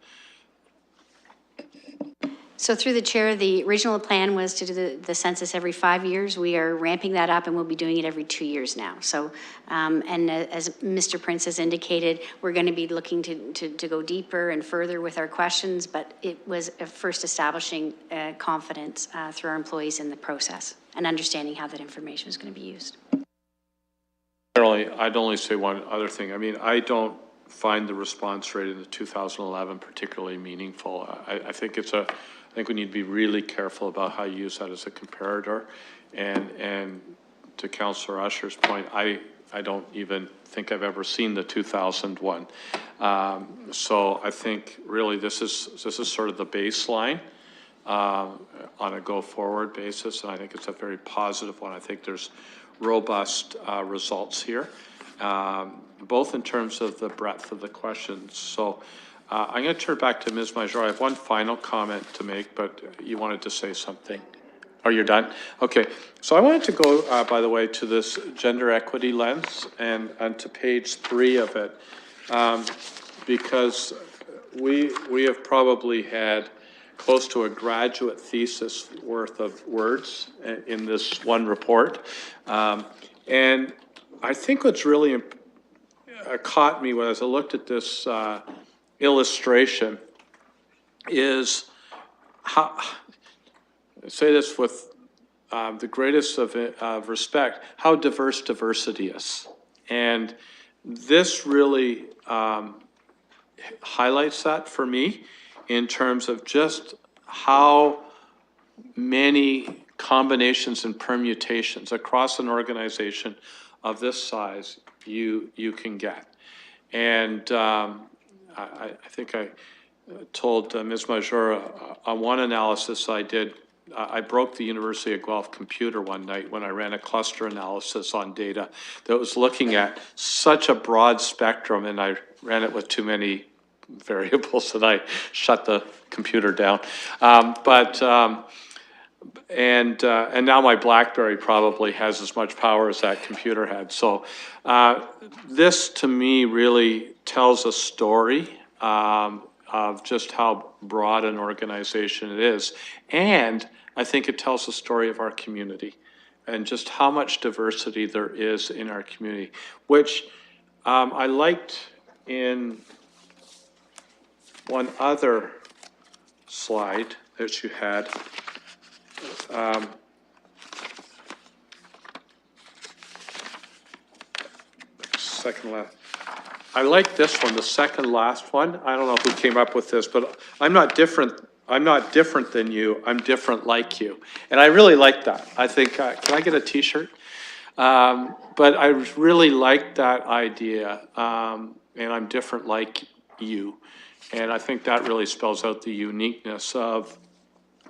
So through the chair, the original plan was to do the census every 5 years. We are ramping that up and we'll be doing it every 2 years now. So, and as Mr. Prince has indicated, we're going to be looking to go deeper and further with our questions, but it was first establishing confidence through our employees in the process and understanding how that information is going to be used. I'd only say one other thing. I mean, I don't find the response rate in the 2011 particularly meaningful. I think I think we need to be really careful about how you use that as a comparator. And to Councillor Usher's point, I don't even think I've ever seen the 2001. So I think really this is sort of the baseline on a go-forward basis, and I think it's a very positive one. I think there's robust results here, both in terms of the breadth of the questions. So I'm going to turn back to Ms. Major. I have one final comment to make, but you wanted to say something. Oh, you're done? Okay. So I wanted to go, by the way, to this gender equity lens and to page 3 of it, because we have probably had close to a graduate thesis worth of words in this one report. And I think what's really caught me as I looked at this illustration is how, I say this with the greatest of respect, how diverse diversity is. And this really highlights that for me in terms of just how many combinations and permutations across an organization of this size you can get. And I think I told Ms. Major on one analysis I did I broke the University of Guelph computer one night when I ran a cluster analysis on data that was looking at such a broad spectrum, and I ran it with too many variables and I shut the computer down. And now my BlackBerry probably has as much power as that computer had. So this, to me, really tells a story of just how broad an organization it is. And I think it tells the story of our community and just how much diversity there is in our community, which I liked in one other slide that you had. Second last. I like this one, the second last one. I don't know who came up with this, but I'm not different than you. I'm different like you. And I really like that. I think, can I get a t-shirt? But I really like that idea. And I'm different like you. And I think that really spells out the uniqueness of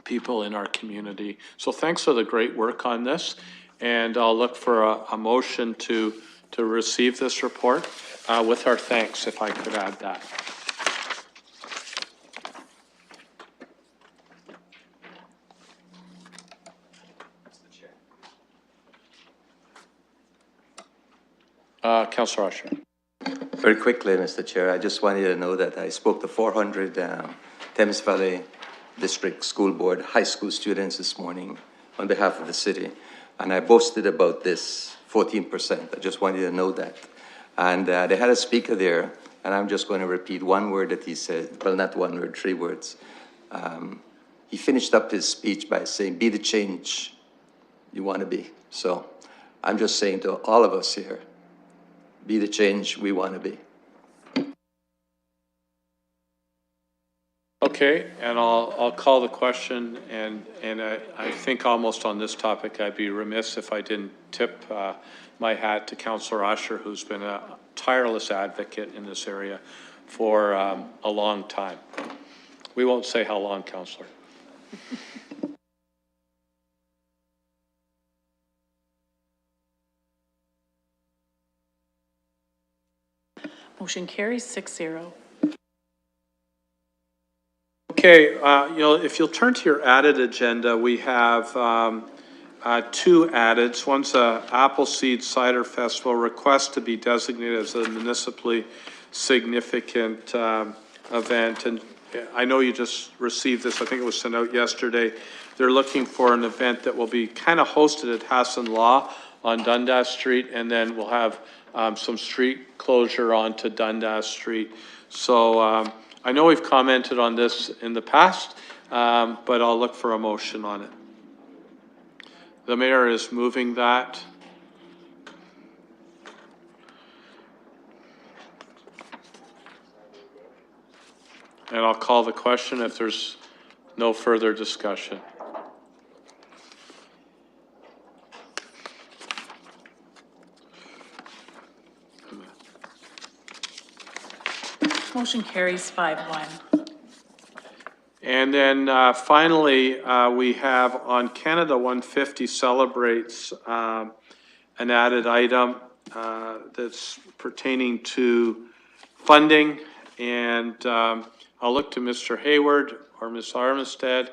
people in our community. So thanks for the great work on this. And I'll look for a motion to receive this report with our thanks, if I could add that. Councillor Usher. Very quickly, Mr. Chair, I just wanted you to know that I spoke to 400 Thames Valley District School Board high school students this morning on behalf of the city, and I boasted about this 14%. I just wanted you to know that. And they had a speaker there, and I'm just going to repeat one word that he said, well, not one word, 3 words. He finished up his speech by saying, be the change you want to be. So I'm just saying to all of us here, be the change we want to be. Okay, and I'll call the question, and I think almost on this topic, I'd be remiss if I didn't tip my hat to Councillor Usher, who's been a tireless advocate in this area for a long time. We won't say how long, Councillor. Motion carries 6-0. Okay, if you'll turn to your added agenda, we have 2 added. One's a Appleseed Cider Festival request to be designated as a municipally significant event. And I know you just received this. I think it was sent out yesterday. They're looking for an event that will be kind of hosted at Hassan Law on Dundas Street, and then we'll have some street closure onto Dundas Street. So I know we've commented on this in the past, but I'll look for a motion on it. The mayor is moving that. And I'll call the question if there's no further discussion. Motion carries 5-1. And then finally, we have on Canada 150 celebrates an added item that's pertaining to funding. And I'll look to Mr. Hayward or Ms. Armistead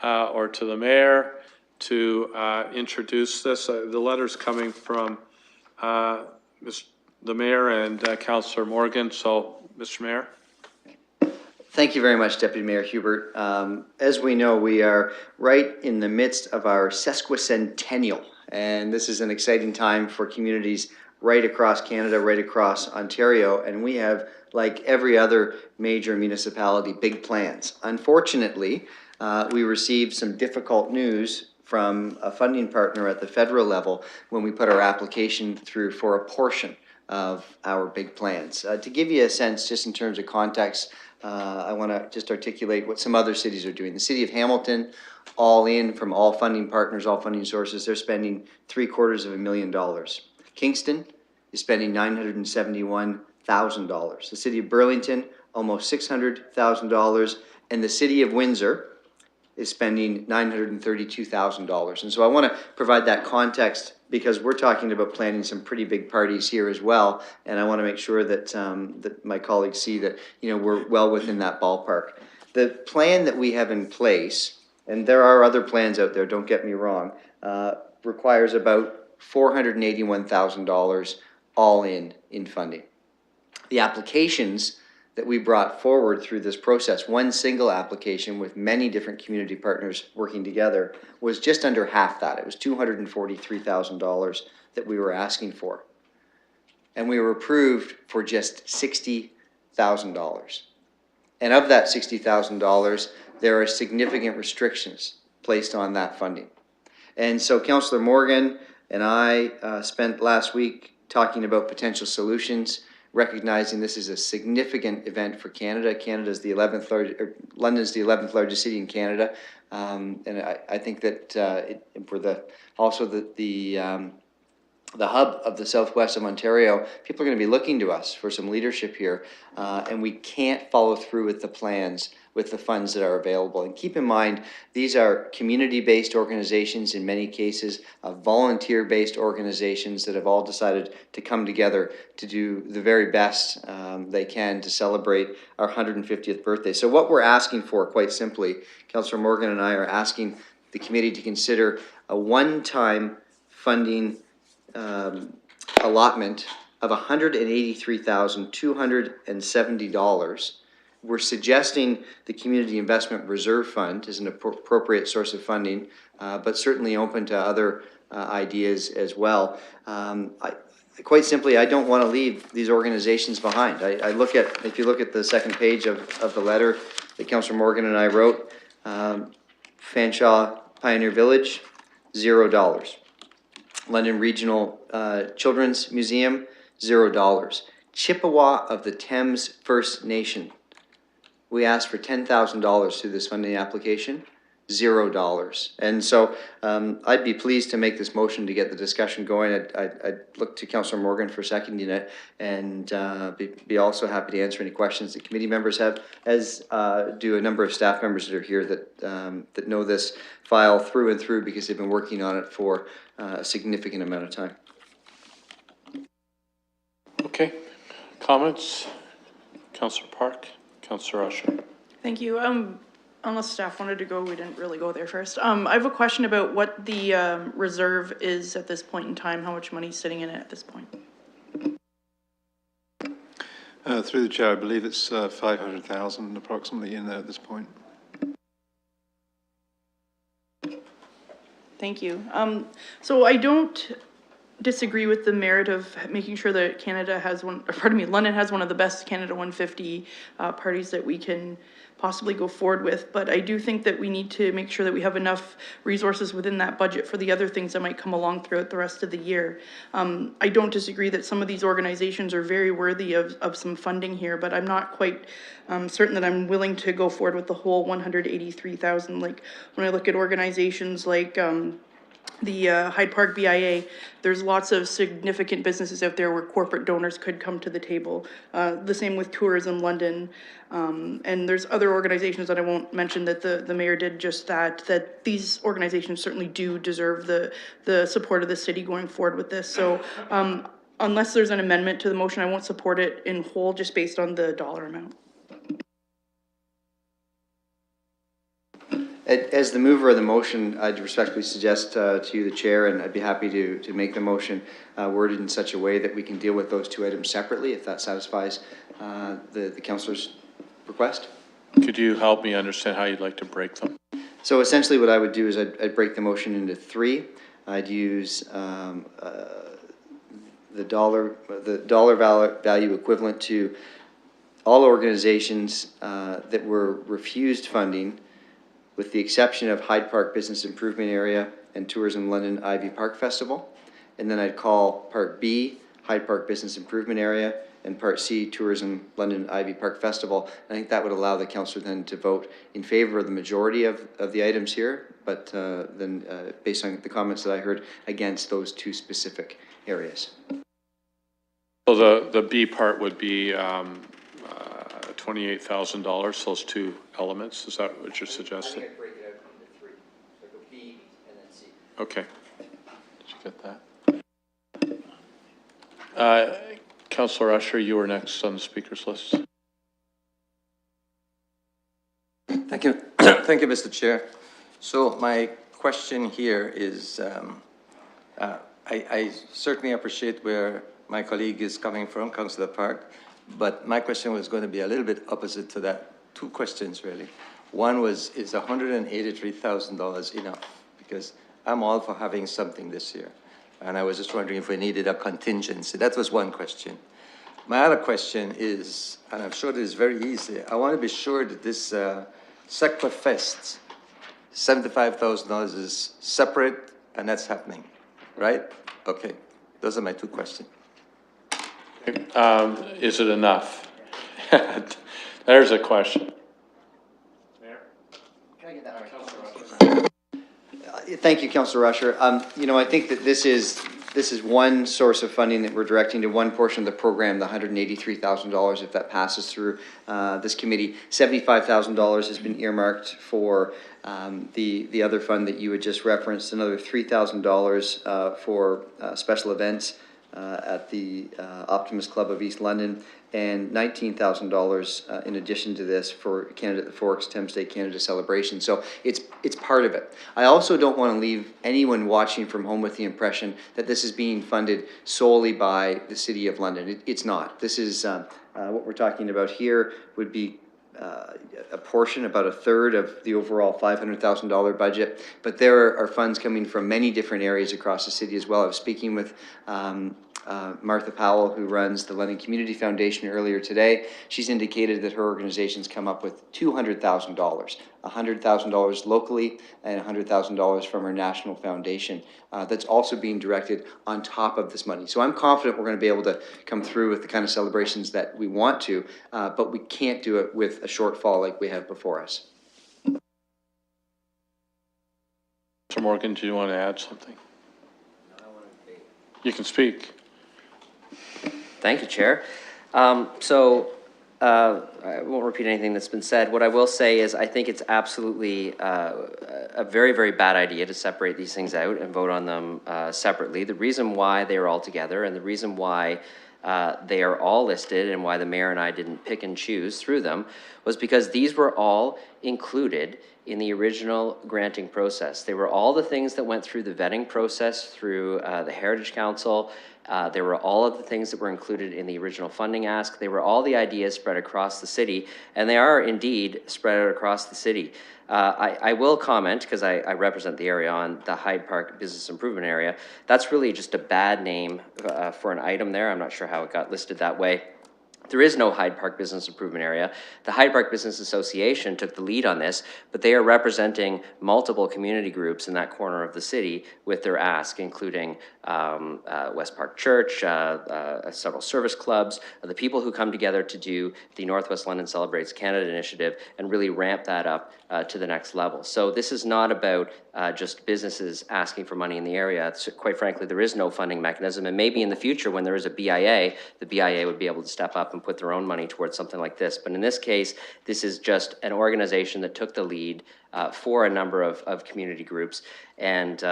or to the mayor to introduce this. The letter's coming from the mayor and Councillor Morgan. So, Mr. Mayor. Thank you very much, Deputy Mayor Hubert. As we know, we are right in the midst of our sesquicentennial, and this is an exciting time for communities right across Canada, right across Ontario, and we have, like every other major municipality, big plans. Unfortunately, we received some difficult news from a funding partner at the federal level when we put our application through for a portion of our big plans. To give you a sense, just in terms of context, I want to just articulate what some other cities are doing. The city of Hamilton, all in from all funding partners, all funding sources, they're spending $750,000. Kingston is spending $971,000. The city of Burlington, almost $600,000. And the city of Windsor, is spending $932,000. And so I want to provide that context because we're talking about planning some pretty big parties here as well. And I want to make sure that, that my colleagues see that, you know, we're well within that ballpark. The plan that we have in place, and there are other plans out there, don't get me wrong, requires about $481,000 all in funding. The applications that we brought forward through this process, one single application with many different community partners working together, was just under half that. It was $243,000 that we were asking for. And we were approved for just $60,000. And of that $60,000, there are significant restrictions placed on that funding. And so Councillor Morgan and I spent last week talking about potential solutions, recognizing this is a significant event for Canada. Canada's the 11th largest, or London's the 11th largest city in Canada, and I think that we're also the hub of the southwest of Ontario. People are going to be looking to us for some leadership here, and we can't follow through with the plans with the funds that are available. And keep in mind, these are community-based organizations in many cases, volunteer-based organizations that have all decided to come together to do the very best they can to celebrate our 150th birthday. So what we're asking for, quite simply, Councillor Morgan and I are asking the committee to consider a one-time funding allotment of $183,270. We're suggesting the Community Investment Reserve Fund is an appropriate source of funding, but certainly open to other ideas as well. Quite simply, I don't want to leave these organizations behind. I look at, if you look at the second page of the letter that Councillor Morgan and I wrote, Fanshawe Pioneer Village, $0. London Regional Children's Museum, $0. Chippewa of the Thames First Nation, we asked for $10,000 through this funding application, $0. And so I'd be pleased to make this motion to get the discussion going. I'd look to Councillor Morgan for seconding it, and be also happy to answer any questions that committee members have, as do a number of staff members that are here that, that know this file through and through because they've been working on it for a significant amount of time. Okay, comments? Councillor Park, Councillor Usher. Thank you. Unless staff wanted to go, we didn't really go there first. I have a question about what the reserve is at this point in time, how much money is sitting in it at this point. Through the chair, I believe it's 500,000 approximately in there at this point. Thank you. So I don't disagree with the merit of making sure that Canada has one, or pardon me, London has one of the best Canada 150 parties that we can possibly go forward with, but I do think that we need to make sure that we have enough resources within that budget for the other things that might come along throughout the rest of the year. I don't disagree that some of these organizations are very worthy of some funding here, but I'm not quite certain that I'm willing to go forward with the whole 183,000. Like when I look at organizations like the Hyde Park BIA, there's lots of significant businesses out there where corporate donors could come to the table. The same with Tourism London. And there's other organizations that I won't mention that the mayor did just that these organizations certainly do deserve the support of the city going forward with this. So unless there's an amendment to the motion, I won't support it in whole just based on the dollar amount. As the mover of the motion, I'd respectfully suggest to you, the chair, and I'd be happy to make the motion worded in such a way that we can deal with those two items separately, if that satisfies the councillor's request. Could you help me understand how you'd like to break them? So essentially what I would do is I'd break the motion into three. I'd use the dollar value equivalent to all organizations that were refused funding, with the exception of Hyde Park Business Improvement Area and Tourism London Ivy Park Festival. And then I'd call Part B, Hyde Park Business Improvement Area, and Part C, Tourism London Ivy Park Festival. I think that would allow the councillor then to vote in favor of the majority of the items here, but then based on the comments that I heard, against those two specific areas. So the B part would be $28,000, those two elements. Is that what you're suggesting? Okay. Did you get that? Councillor Usher, you were next on the speakers list. Thank you. Thank you, Mr. Chair. So my question here is, I certainly appreciate where my colleague is coming from, Councillor Park, but my question was going to be a little bit opposite to that. Two questions, really. One was, is $183,000 enough? Because I'm all for having something this year. And I was just wondering if we needed a contingency. That was one question. My other question is, and I'm sure this is very easy, I want to be sure that this SEQA Fest, $75,000 is separate and that's happening, right? Okay, those are my two questions. Is it enough? There's a question. Thank you, Councillor Rusher. You know, I think that this is one source of funding that we're directing to one portion of the program, the $183,000, if that passes through this committee. $75,000 has been earmarked for the other fund that you had just referenced, another $3,000 for special events at the Optimist Club of East London, and $19,000 in addition to this for Canada at the Forks Thames Day Canada Celebration. So it's part of it. I also don't want to leave anyone watching from home with the impression that this is being funded solely by the City of London. It's not. This is what we're talking about here would be a portion, about a third of the overall $500,000 budget, but there are funds coming from many different areas across the city as well. I was speaking with Martha Powell, who runs the London Community Foundation, earlier today. She's indicated that her organization's come up with $200,000, $100,000 locally and $100,000 from her national foundation. That's also being directed on top of this money. So I'm confident we're going to be able to come through with the kind of celebrations that we want to, but we can't do it with a shortfall like we have before us. Mr. Morgan, do you want to add something? You can speak. Thank you, Chair. I won't repeat anything that's been said. What I will say is I think it's absolutely a very, very bad idea to separate these things out and vote on them separately. The reason why they are all together and the reason why they are all listed and why the mayor and I didn't pick and choose through them was because these were all included in the original granting process. They were all the things that went through the vetting process through the Heritage Council. There were all of the things that were included in the original funding ask. They were all the ideas spread across the city, and they are indeed spread out across the city. I will comment, because I represent the area, on the Hyde Park Business Improvement Area. That's really just a bad name for an item there. I'm not sure how it got listed that way. There is no Hyde Park Business Improvement Area. The Hyde Park Business Association took the lead on this, but they are representing multiple community groups in that corner of the city with their ask, including West Park Church, several service clubs, the people who come together to do the Northwest London Celebrates Canada initiative and really ramp that up to the next level. So this is not about just businesses asking for money in the area. It's, quite frankly, there is no funding mechanism, and maybe in the future when there is a BIA, the BIA would be able to step up and put their own money towards something like this. But in this case, this is just an organization that took the lead for a number of community groups. And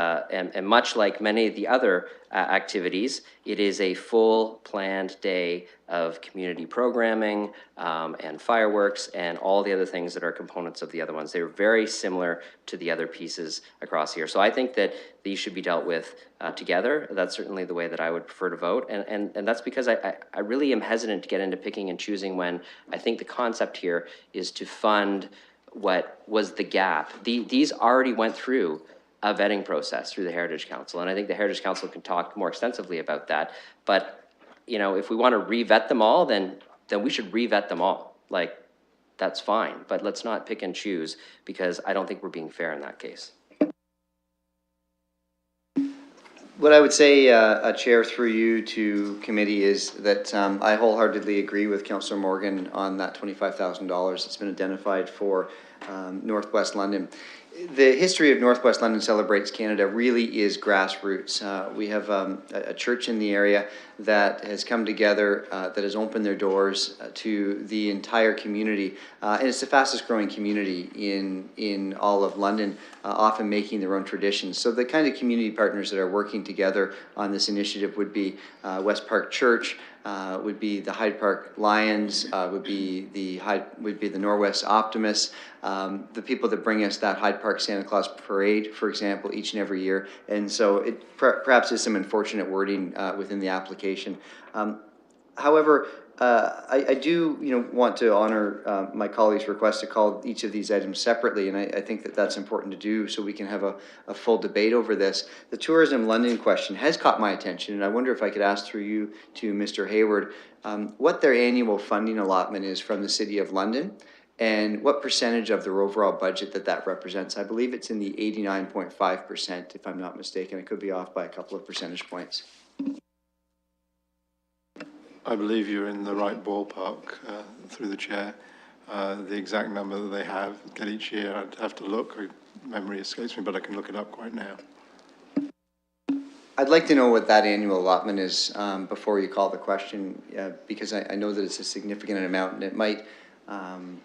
much like many of the other activities, it is a full planned day of community programming and fireworks and all the other things that are components of the other ones. They're very similar to the other pieces across here. So I think that these should be dealt with together. That's certainly the way that I would prefer to vote. And that's because I really am hesitant to get into picking and choosing when I think the concept here is to fund what was the gap. These already went through a vetting process through the Heritage Council, and I think the Heritage Council can talk more extensively about that. But, you know, if we want to re-vet them all, then we should re-vet them all. Like, that's fine, but let's not pick and choose, because I don't think we're being fair in that case. What I would say, Chair, through you to committee, is that I wholeheartedly agree with Councillor Morgan on that $25,000 that's been identified for Northwest London. the history of Northwest London Celebrates Canada really is grassroots. We have a church in the area that has come together, that has opened their doors to the entire community. And it's the fastest growing community in all of London, often making their own traditions. So the kind of community partners that are working together on this initiative would be West Park Church, would be the Hyde Park Lions, would be the Norwest Optimists, the people that bring us that Hyde Park Santa Claus Parade, for example, each and every year. And so it perhaps is some unfortunate wording within the application. However, I do, want to honor my colleague's request to call each of these items separately, and I think that that's important to do so we can have a full debate over this. The Tourism London question has caught my attention, and I wonder if I could ask through you to Mr. Hayward what their annual funding allotment is from the City of London, and what percentage of their overall budget that represents. I believe it's in the 89.5%, if I'm not mistaken. I could be off by a couple of percentage points. I believe you're in the right ballpark through the chair. The exact number that they get each year, I'd have to look. Memory escapes me, but I can look it up quite now. I'd like to know what that annual allotment is before you call the question, because I know that it's a significant amount, and it might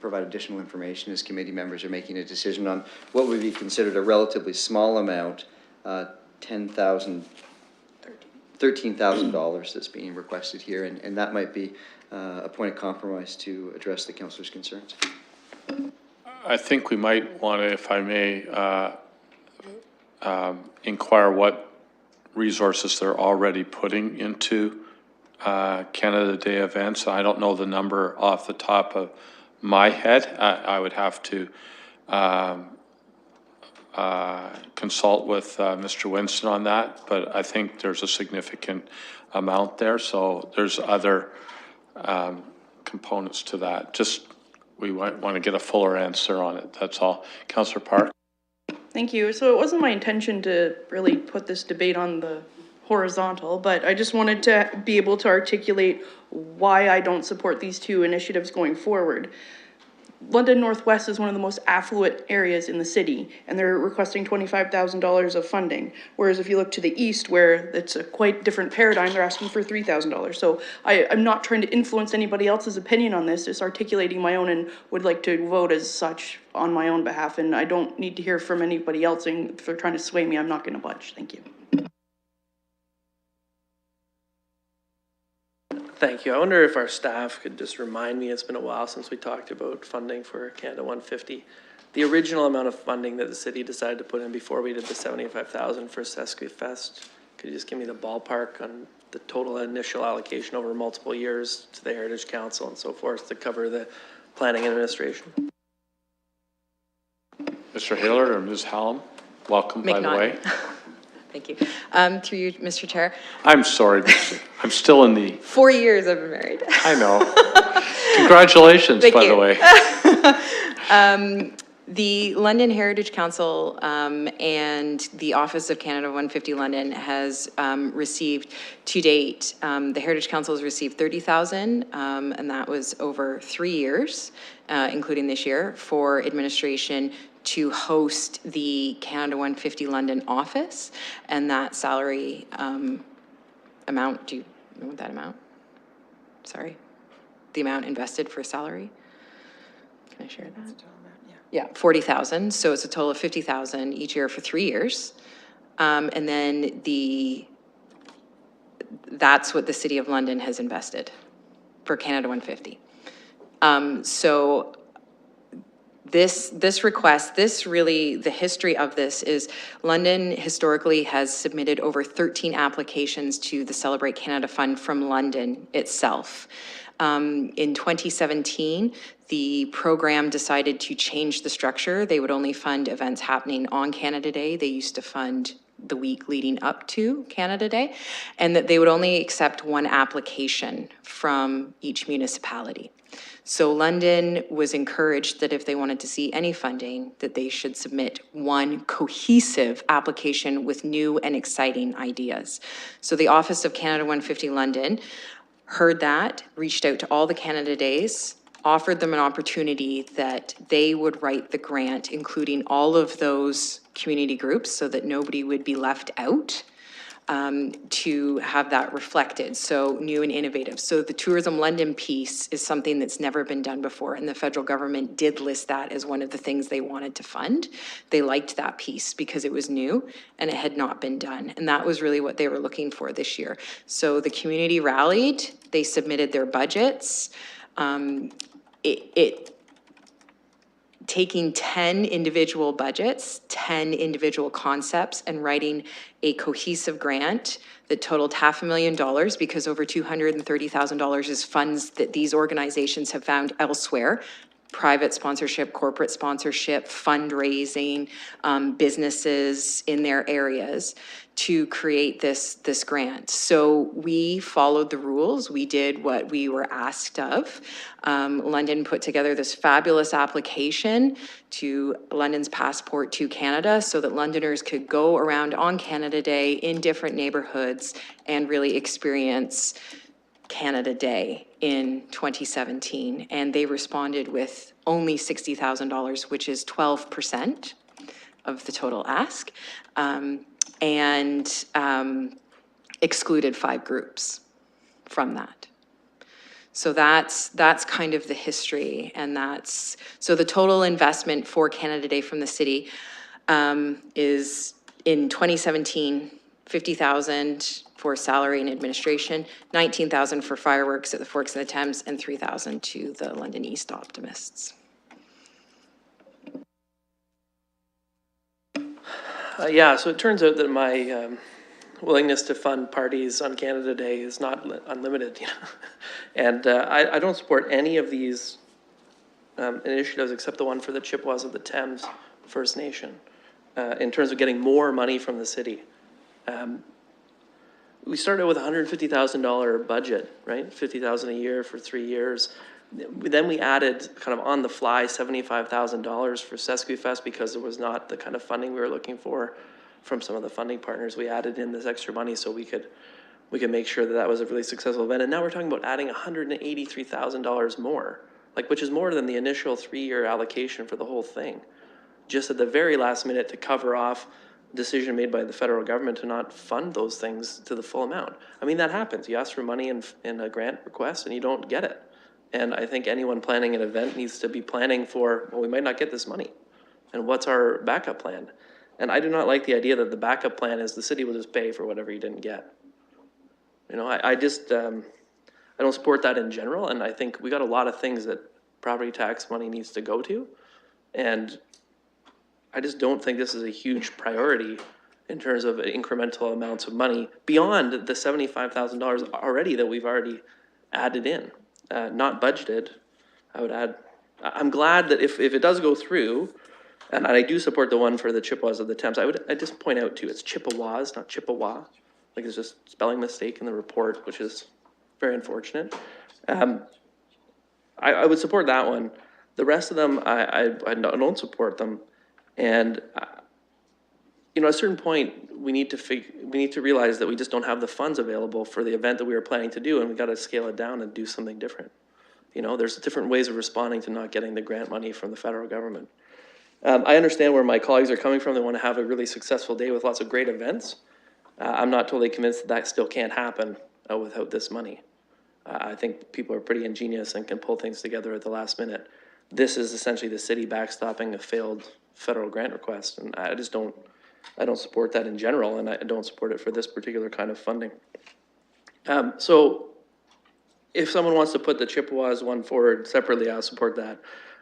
provide additional information as committee members are making a decision on what would be considered a relatively small amount, $13,000 that's being requested here, and that might be a point of compromise to address the councillor's concerns. I think we might want to, if I may, inquire what resources they're already putting into Canada Day events. I don't know the number off the top of my head. I would have to consult with Mr. Winston on that, but I think there's a significant amount there. So there's other components to that. Just we might want to get a fuller answer on it. That's all. Councillor Park. Thank you. So it wasn't my intention to really put this debate on the horizontal, but I just wanted to be able to articulate why I don't support these two initiatives going forward. London Northwest is one of the most affluent areas in the city, and they're requesting $25,000 of funding. Whereas if you look to the east, where it's a quite different paradigm, they're asking for $3,000. So I'm not trying to influence anybody else's opinion on this, just articulating my own, and would like to vote as such on my own behalf. And I don't need to hear from anybody else, and if they're trying to sway me, I'm not going to budge. Thank you. Thank you. I wonder if our staff could just remind me, it's been a while since we talked about funding for Canada 150. The original amount of funding that the city decided to put in before we did the $75,000 for Sesquifest. Could you just give me the ballpark on the total initial allocation over multiple years to the Heritage Council and so forth to cover the planning administration? Mr. Haylor or Ms. Hallam, welcome, by the way. Thank you. Through you, Mr. Chair. I'm sorry, I'm still in the... 4 years I've been married. I know. Congratulations, by the way. The London Heritage Council and the Office of Canada 150 London has received to date, the Heritage Council has received $30,000, and that was over 3 years, including this year, for administration to host the Canada 150 London office, and that salary amount, do you know that amount? Sorry, the amount invested for salary? Can I share that? That's a total amount, yeah. Yeah, 40,000, so it's a total of 50,000 each year for 3 years. And then that's what the City of London has invested for Canada 150. So this request, the history of this is London historically has submitted over 13 applications to the Celebrate Canada Fund from London itself. In 2017, the program decided to change the structure. They would only fund events happening on Canada Day. They used to fund the week leading up to Canada Day, and that they would only accept one application from each municipality. So London was encouraged that if they wanted to see any funding, that they should submit one cohesive application with new and exciting ideas. So the Office of Canada 150 London heard that, reached out to all the Canada Days, offered them an opportunity that they would write the grant, including all of those community groups so that nobody would be left out, to have that reflected, so new and innovative. So the Tourism London piece is something that's never been done before, and the federal government did list that as one of the things they wanted to fund. They liked that piece because it was new and it had not been done, and that was really what they were looking for this year. So the community rallied, they submitted their budgets. Taking 10 individual budgets, 10 individual concepts, and writing a cohesive grant that totaled $500,000, because over $230,000 is funds that these organizations have found elsewhere. Private sponsorship, corporate sponsorship, fundraising, businesses in their areas to create this grant. So we followed the rules. We did what we were asked of. London put together this fabulous application to London's Passport to Canada so that Londoners could go around on Canada Day in different neighborhoods and really experience Canada Day in 2017, and they responded with only $60,000, which is 12% of the total ask, and excluded 5 groups from that. So that's kind of the history, and so the total investment for Canada Day from the city is in 2017, $50,000 for salary and administration, $19,000 for fireworks at the Forks and the Thames, and $3,000 to the London East Optimists. Yeah, so it turns out that my willingness to fund parties on Canada Day is not unlimited, you know? And I don't support any of these initiatives except the one for the Chippewas of the Thames First Nation, in terms of getting more money from the city. We started with a $150,000 budget, right? $50,000 a year for 3 years. Then we added kind of on the fly $75,000 for Sesquifest because there was not the kind of funding we were looking for from some of the funding partners. We added in this extra money so we could make sure that that was a really successful event. And now we're talking about adding $183,000 more, which is more than the initial 3-year allocation for the whole thing. Just at the very last minute to cover off decision made by the federal government to not fund those things to the full amount. I mean, that happens. You ask for money in a grant request and you don't get it. And I think anyone planning an event needs to be planning for, well, we might not get this money. And what's our backup plan? And I do not like the idea that the backup plan is the city will just pay for whatever you didn't get. You know, I don't support that in general. And I think we got a lot of things that property tax money needs to go to. And I just don't think this is a huge priority in terms of incremental amounts of money beyond the $75,000 already that we've already added in, not budgeted. I would add, I'm glad that if it does go through, and I do support the one for the Chippewas of the Thames, I just point out too, it's Chippewas, not Chippewa. Like it's just spelling mistake in the report, which is very unfortunate. I would support that one. The rest of them, I don't support them. And, you know, at a certain point, we need to realize that we just don't have the funds available for the event that we were planning to do, and we got to scale it down and do something different. You know, there's different ways of responding to not getting the grant money from the federal government. I understand where my colleagues are coming from. They want to have a really successful day with lots of great events. I'm not totally convinced that still can't happen without this money. I think people are pretty ingenious and can pull things together at the last minute. This is essentially the city backstopping a failed federal grant request, and I don't support that in general, and I don't support it for this particular kind of funding. So if someone wants to put the Chippewas one forward separately, I'll support that.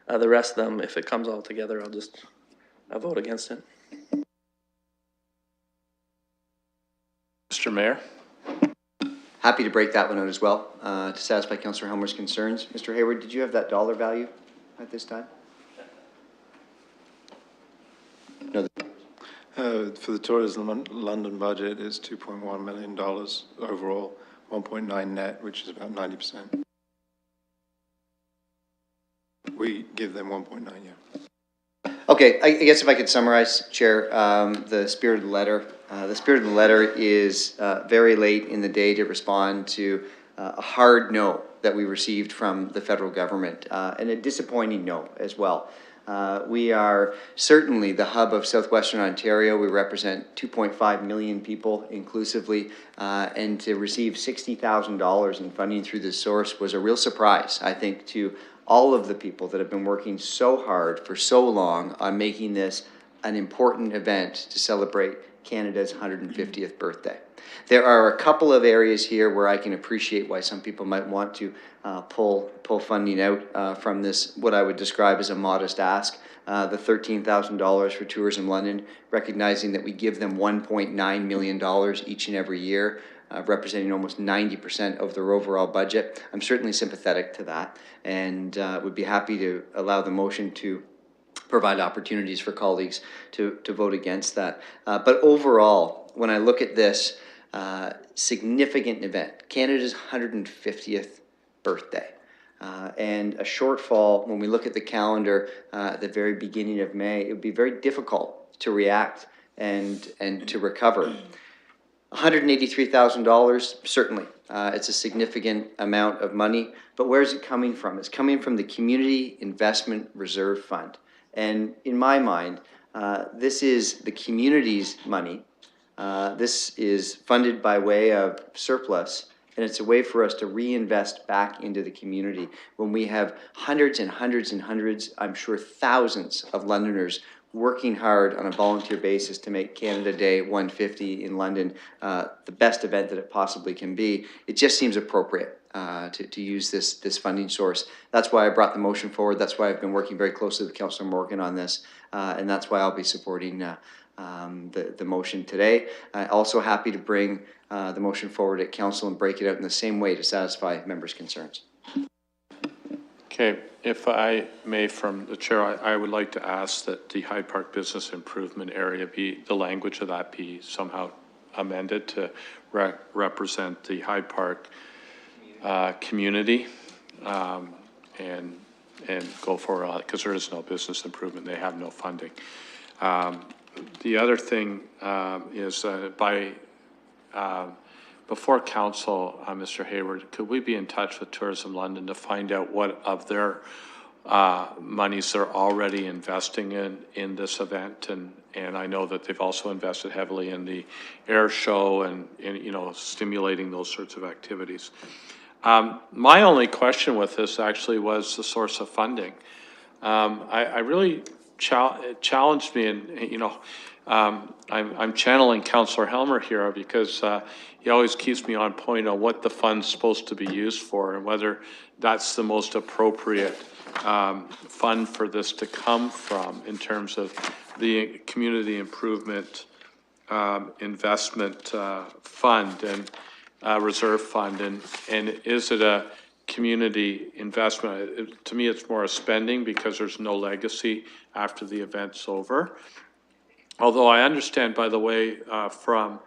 The rest of them, if it comes all together, I'll vote against it. Mr. Mayor. Happy to break that one out as well, to satisfy Councillor Helmer's concerns. Mr. Hayward, did you have that dollar value at this time? No. For the Tourism London budget, it's $2.1 million overall, 1.9 net, which is about 90%. We give them 1.9, yeah. Okay, I guess if I could summarize, Chair, the spirit of the letter. The spirit of the letter is very late in the day to respond to a hard no that we received from the federal government, and a disappointing no as well. We are certainly the hub of southwestern Ontario. We represent 2.5 million people inclusively, and to receive $60,000 in funding through this source was a real surprise, I think, to all of the people that have been working so hard for so long on making this an important event to celebrate Canada's 150th birthday. There are a couple of areas here where I can appreciate why some people might want to pull funding out from this, what I would describe as a modest ask. The $13,000 for Tourism London, recognizing that we give them $1.9 million each and every year, representing almost 90% of their overall budget. I'm certainly sympathetic to that, and would be happy to allow the motion to provide opportunities for colleagues to vote against that. But overall, when I look at this significant event, Canada's 150th birthday, and a shortfall, when we look at the calendar at the very beginning of May, it would be very difficult to react and to recover. $183,000, certainly. It's a significant amount of money, but where is it coming from? It's coming from the Community Investment Reserve Fund. And in my mind, this is the community's money. This is funded by way of surplus, and it's a way for us to reinvest back into the community when we have hundreds and hundreds and hundreds, I'm sure thousands of Londoners working hard on a volunteer basis to make Canada Day 150 in London the best event that it possibly can be. It just seems appropriate to use this funding source. That's why I brought the motion forward. That's why I've been working very closely with Councillor Morgan on this, and that's why I'll be supporting the motion today. Also happy to bring the motion forward at Council and break it out in the same way to satisfy members' concerns. Okay, if I may, from the chair, I would like to ask that the Hyde Park Business Improvement Area be, the language of that be somehow amended to represent the Hyde Park community and go for it, because there is no business improvement, they have no funding. The other thing is before council, Mr. Hayward, could we be in touch with Tourism London to find out what of their monies they're already investing in this event? And I know that they've also invested heavily in the air show and you know, stimulating those sorts of activities. My only question with this actually was the source of funding. I really challenged me, and you know, I'm channeling Councillor Helmer here because he always keeps me on point on what the fund's supposed to be used for and whether that's the most appropriate fund for this to come from in terms of the community improvement investment fund and reserve fund, and is it a community investment? To me, it's more a spending because there's no legacy after the event's over. Although I understand, by the way, from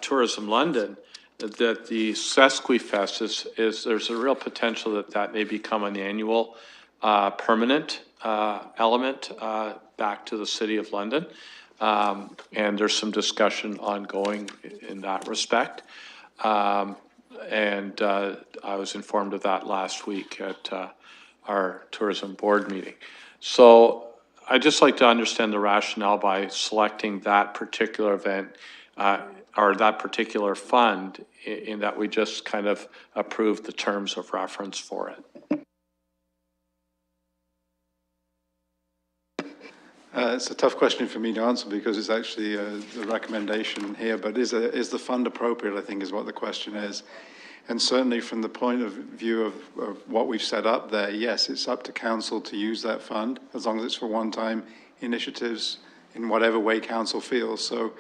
Tourism London, that the Sesquifest is there's a real potential that may become an annual permanent element back to the City of London. And there's some discussion ongoing in that respect. I was informed of that last week at our tourism board meeting. So I'd just like to understand the rationale by selecting that particular event or that particular fund in that we just kind of approved the terms of reference for it. It's a tough question for me to answer because it's actually the recommendation here, but is the fund appropriate, I think is what the question is. And certainly from the point of view of what we've set up there, yes, it's up to council to use that fund as long as it's for one-time initiatives in whatever way council feels. So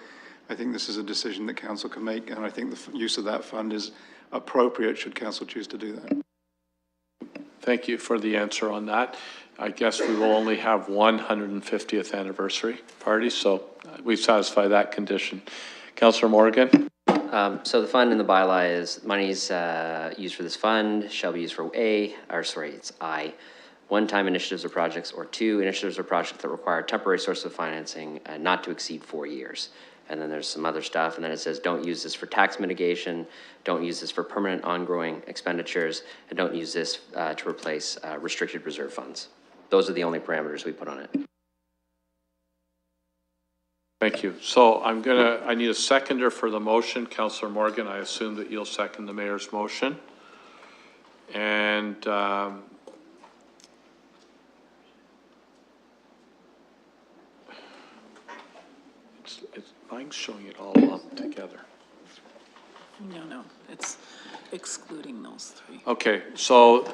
I think this is a decision that council can make, and I think the use of that fund is appropriate should council choose to do that. Thank you for the answer on that. I guess we will only have 150th anniversary party, so we satisfy that condition. Councillor Morgan. So the fund in the bylaw is monies used for this fund shall be used for I, one-time initiatives or projects, or two, initiatives or projects that require temporary source of financing not to exceed 4 years. and then there's some other stuff, and then it says, don't use this for tax mitigation, don't use this for permanent ongoing expenditures, and don't use this to replace restricted reserve funds. Those are the only parameters we put on it. Thank you. So I need a seconder for the motion. Councillor Morgan, I assume that you'll second the mayor's motion. And mine's showing it all lumped together. No, it's excluding those three. Okay, so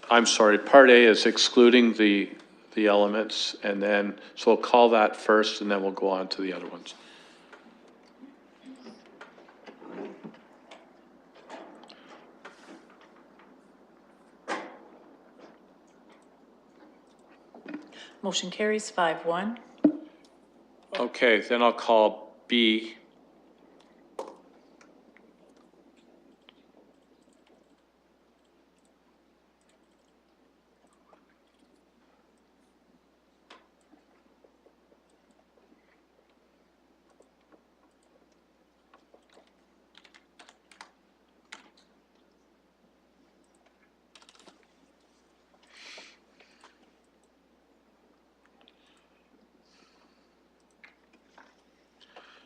I'm sorry, part A is excluding the elements, and then, so we'll call that first, and then we'll go on to the other ones. Motion carries 5-1. Okay, then I'll call B.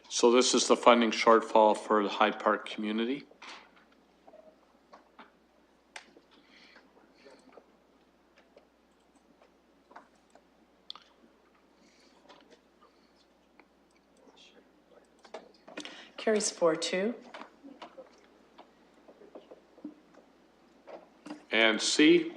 So this is the funding shortfall for the Hyde Park community. Carries 4-2. And C.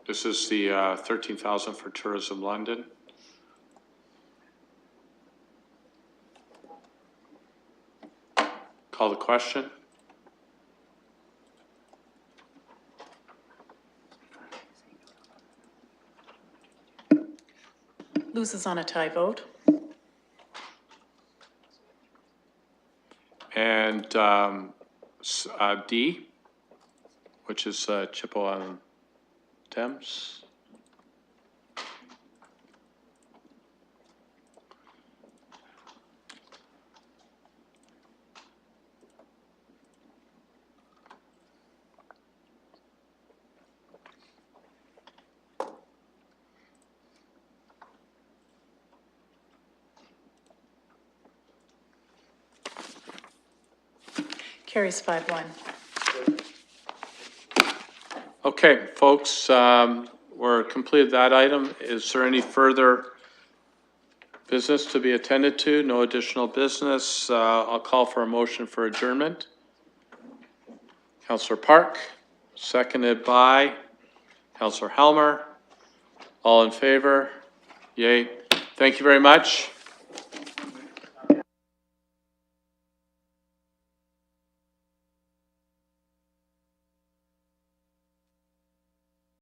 This is the 13,000 for Tourism London. Call the question. Loses on a tie vote. And D, which is Chippewa and Thames. Carries 5-1. Okay, folks, we're completed that item. Is there any further business to be attended to? No additional business. I'll call for a motion for adjournment. Councillor Park, seconded by Councillor Helmer. All in favor? Yay. Thank you very much.